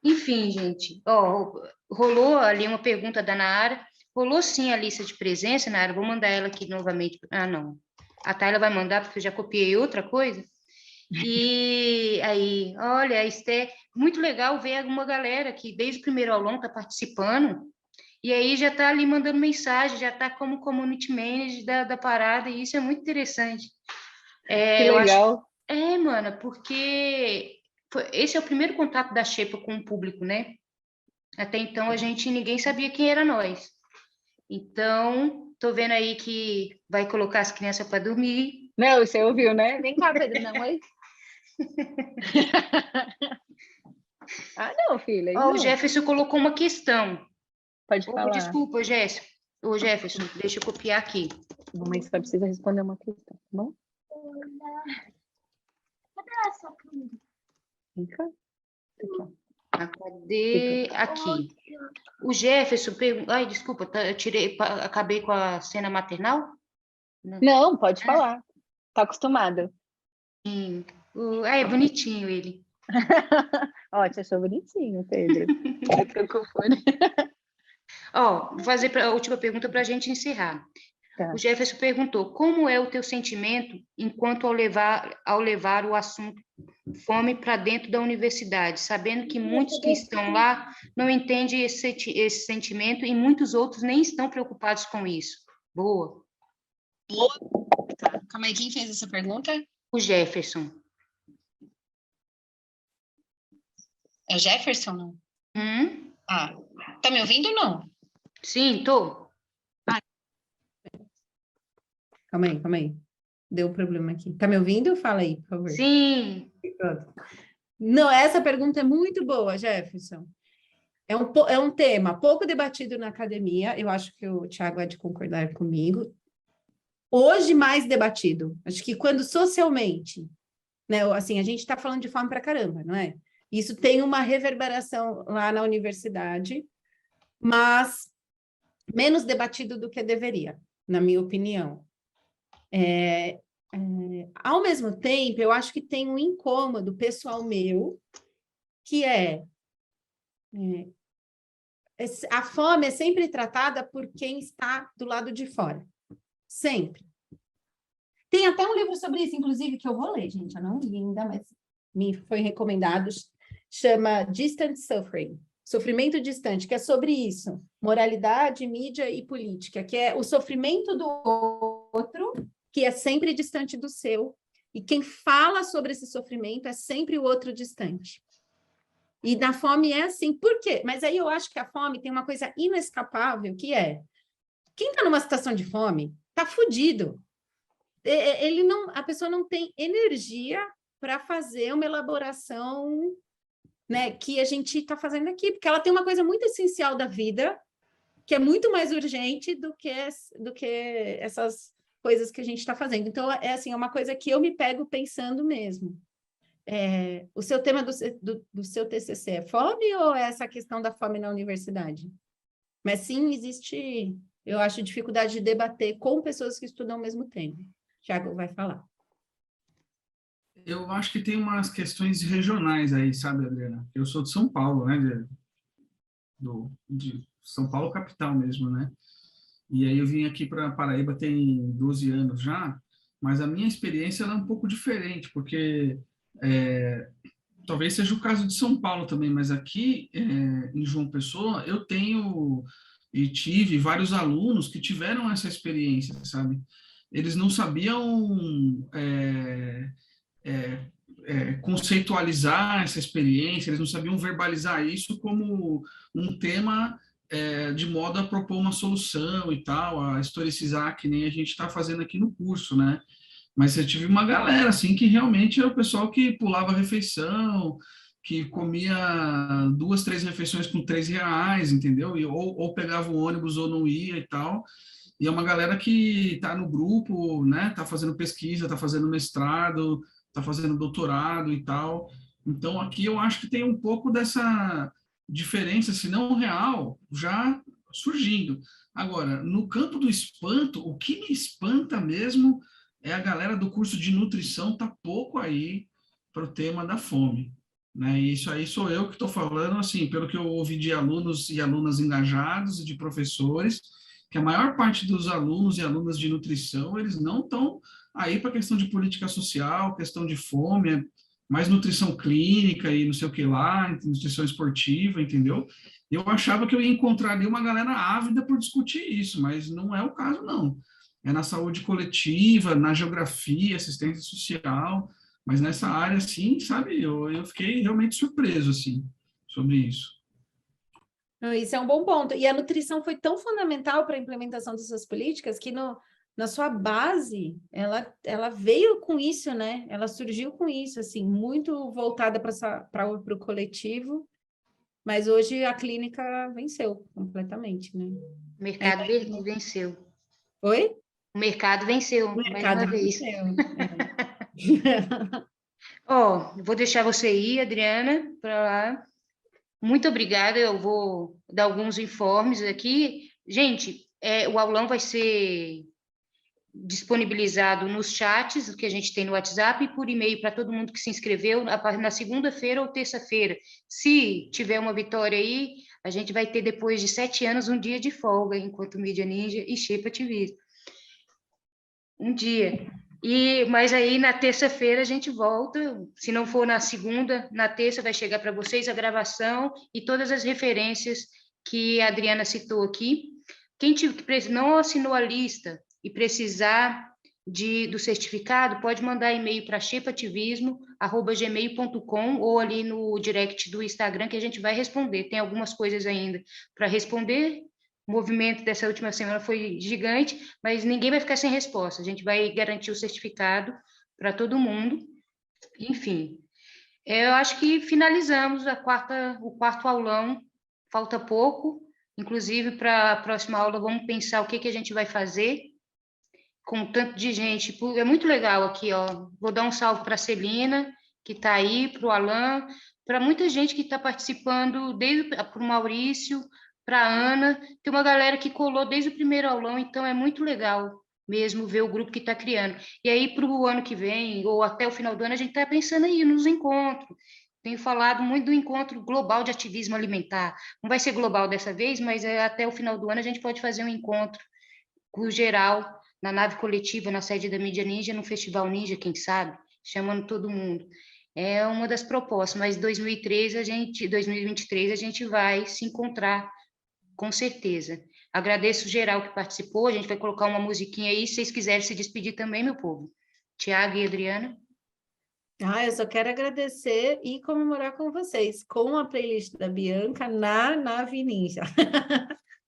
Enfim, gente, rolou ali uma pergunta da Nara. Rolou sim a lista de presença, Nara. Vou mandar ela aqui novamente. Ah, não. A Tayla vai mandar, porque eu já copiei outra coisa. E aí, olha, a Esté, muito legal ver uma galera que desde o primeiro aulão está participando, e aí já está ali mandando mensagem, já está como community manager da parada, e isso é muito interessante. Que legal. Mano, porque esse é o primeiro contato da Xepa com o público, né? Até então ninguém sabia quem era nós. Então, tô vendo aí que vai colocar as crianças para dormir. Não, você ouviu, né? Vem cá, Pedro, não, oi? Não, filha. O Jefferson colocou uma questão. Pode falar. Desculpa, Jefferson, deixa eu copiar aqui. Mamãe só precisa responder uma questão, tá bom? Cadê essa comida? Vem cá. Cadê? Aqui. O Jefferson perguntou. Ai, desculpa, acabei com a cena maternal? Não, pode falar. Tá acostumado. Sim. É bonitinho ele. Te achou bonitinho, Pedro. Vou fazer a última pergunta para a gente encerrar. Tá. O Jefferson perguntou: como é o teu sentimento enquanto ao levar o assunto fome para dentro da universidade, sabendo que muitos que estão lá não entendem esse sentimento e muitos outros nem estão preocupados com isso? Boa. Tá. Calma aí, quem fez essa pergunta? O Jefferson. É Jefferson, não? Tá me ouvindo ou não? Sim, tô. Calma aí. Deu problema aqui. Tá me ouvindo? Fala aí, por favor. Sim. Pronto. Não, essa pergunta é muito boa, Jefferson. É um tema pouco debatido na academia, eu acho que o Thiago há de concordar comigo. Hoje, mais debatido. Acho que quando socialmente, né, assim, a gente está falando de fome para caramba, não é? Isso tem uma reverberação lá na universidade, mas menos debatido do que deveria, na minha opinião. Ao mesmo tempo, eu acho que tem um incômodo pessoal meu, que a fome é sempre tratada por quem está do lado de fora. Sempre. Tem até um livro sobre isso, inclusive, que eu vou ler, gente. Eu não li ainda, mas me foi recomendado. Chama Distant Suffering, Sofrimento Distante, que é sobre isso. Moralidade, mídia e política, que é o sofrimento do outro, que é sempre distante do seu. E quem fala sobre esse sofrimento é sempre o outro distante. E na fome é assim. Por quê? Mas aí eu acho que a fome tem uma coisa inescapável, que é quem está numa situação de fome está fudido. A pessoa não tem energia para fazer uma elaboração, né, que a gente está fazendo aqui, porque ela tem uma coisa muito essencial da vida, que é muito mais urgente do que essas coisas que a gente está fazendo. Então, assim, é uma coisa que eu me pego pensando mesmo. O seu tema do seu TCC é fome ou é essa questão da fome na universidade? Mas sim, existe, eu acho, dificuldade de debater com pessoas que estudam ao mesmo tempo. Thiago vai falar. Eu acho que tem umas questões regionais aí, sabe, Adriana? Eu sou de São Paulo, né? De São Paulo capital mesmo, né? E aí eu vim aqui para Paraíba tem 12 anos já, mas a minha experiência ela é um pouco diferente, porque talvez seja o caso de São Paulo também, mas aqui em João Pessoa eu tenho e tive vários alunos que tiveram essa experiência, sabe? Eles não sabiam conceitualizar essa experiência, eles não sabiam verbalizar isso como um tema de modo a propor uma solução e tal, a historicizar, que nem a gente está fazendo aqui no curso, né? Mas eu tive uma galera, assim, que realmente era o pessoal que pulava a refeição, que comia 2, 3 refeições com R$ 3, entendeu? Ou pegava o ônibus ou não ia e tal. E é uma galera que está no grupo, né? Está fazendo pesquisa, está fazendo mestrado, está fazendo doutorado e tal. Então, aqui eu acho que tem um pouco dessa diferença, se não real, já surgindo. Agora, no campo do espanto, o que me espanta mesmo é a galera do curso de nutrição tá pouco aí para o tema da fome, né? E isso aí sou eu que estou falando, assim, pelo que eu ouvi de alunos e alunas engajados e de professores, que a maior parte dos alunos e alunas de nutrição, eles não estão aí para questão de política social, questão de fome, mais nutrição clínica e não sei o que lá, nutrição esportiva, entendeu? Eu achava que eu ia encontrar ali uma galera ávida por discutir isso, mas não é o caso, não. É na saúde coletiva, na geografia, assistência social, mas nessa área, assim, sabe, eu fiquei realmente surpreso, assim, sobre isso. Isso é um bom ponto. E a nutrição foi tão fundamental para a implementação dessas políticas que na sua base, ela veio com isso, né? Ela surgiu com isso, assim, muito voltada para o coletivo, mas hoje a clínica venceu completamente, né? O mercado venceu. Oi? O mercado venceu, O mais mercado uma vez. venceu. Vou deixar você ir, Adriana, para lá. Muito obrigada, eu vou dar alguns informes aqui. Gente, o aulão vai ser disponibilizado nos chats que a gente tem no WhatsApp e por e-mail para todo mundo que se inscreveu na segunda-feira ou terça-feira. Se tiver uma vitória aí, a gente vai ter, depois de 7 anos, um dia de folga, enquanto Mídia Ninja e Xepa ativismo. Um dia. Mas aí, na terça-feira, a gente volta. Se não for na segunda, na terça vai chegar para vocês a gravação e todas as referências que a Adriana citou aqui. Quem não assinou a lista e precisar do certificado, pode mandar e-mail para xepativismo@gmail.com ou ali no direct do Instagram, que a gente vai responder. Tem algumas coisas ainda para responder O movimento dessa última semana foi gigante, mas ninguém vai ficar sem resposta. A gente vai garantir o certificado para todo mundo. Enfim, eu acho que finalizamos o quarto aulão, falta pouco. Inclusive, para a próxima aula, vamos pensar o que a gente vai fazer com tanto de gente. É muito legal aqui, ó. Vou dar um salve para a Celina, que está aí, para o Alan, para muita gente que está participando, para o Maurício, para a Ana. Tem uma galera que colou desde o primeiro aulão, então é muito legal mesmo ver o grupo que está criando. E aí, para o ano que vem, ou até o final do ano, a gente está pensando aí nos encontros. Tenho falado muito do encontro global de ativismo alimentar. Não vai ser global dessa vez, mas até o final do ano a gente pode fazer um encontro com geral, na nave coletiva, na sede da Mídia Ninja, no Festival Ninja, quem sabe, chamando todo mundo. É uma das propostas, mas 2023 2023 a gente vai se encontrar, com certeza. Agradeço geral que participou, a gente vai colocar uma musiquinha aí, se vocês quiserem se despedir também, meu povo. Tiago e Adriana. Eu só quero agradecer e comemorar com vocês, com a playlist da Bianca na Nave Ninja.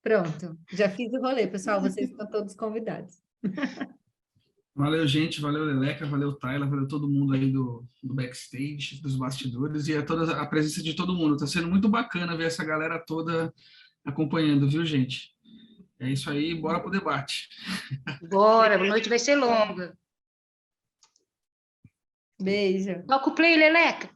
Pronto, já fiz o rolê, pessoal, vocês estão todos convidados. Valeu, gente, valeu, Leleca, valeu, Tayla, valeu todo mundo aí do backstage, dos bastidores, e a presença de todo mundo. Está sendo muito bacana ver essa galera toda acompanhando, viu, gente? É isso aí, bora pro debate. Bora, a noite vai ser longa. Beijo. Toca o play, Leleca.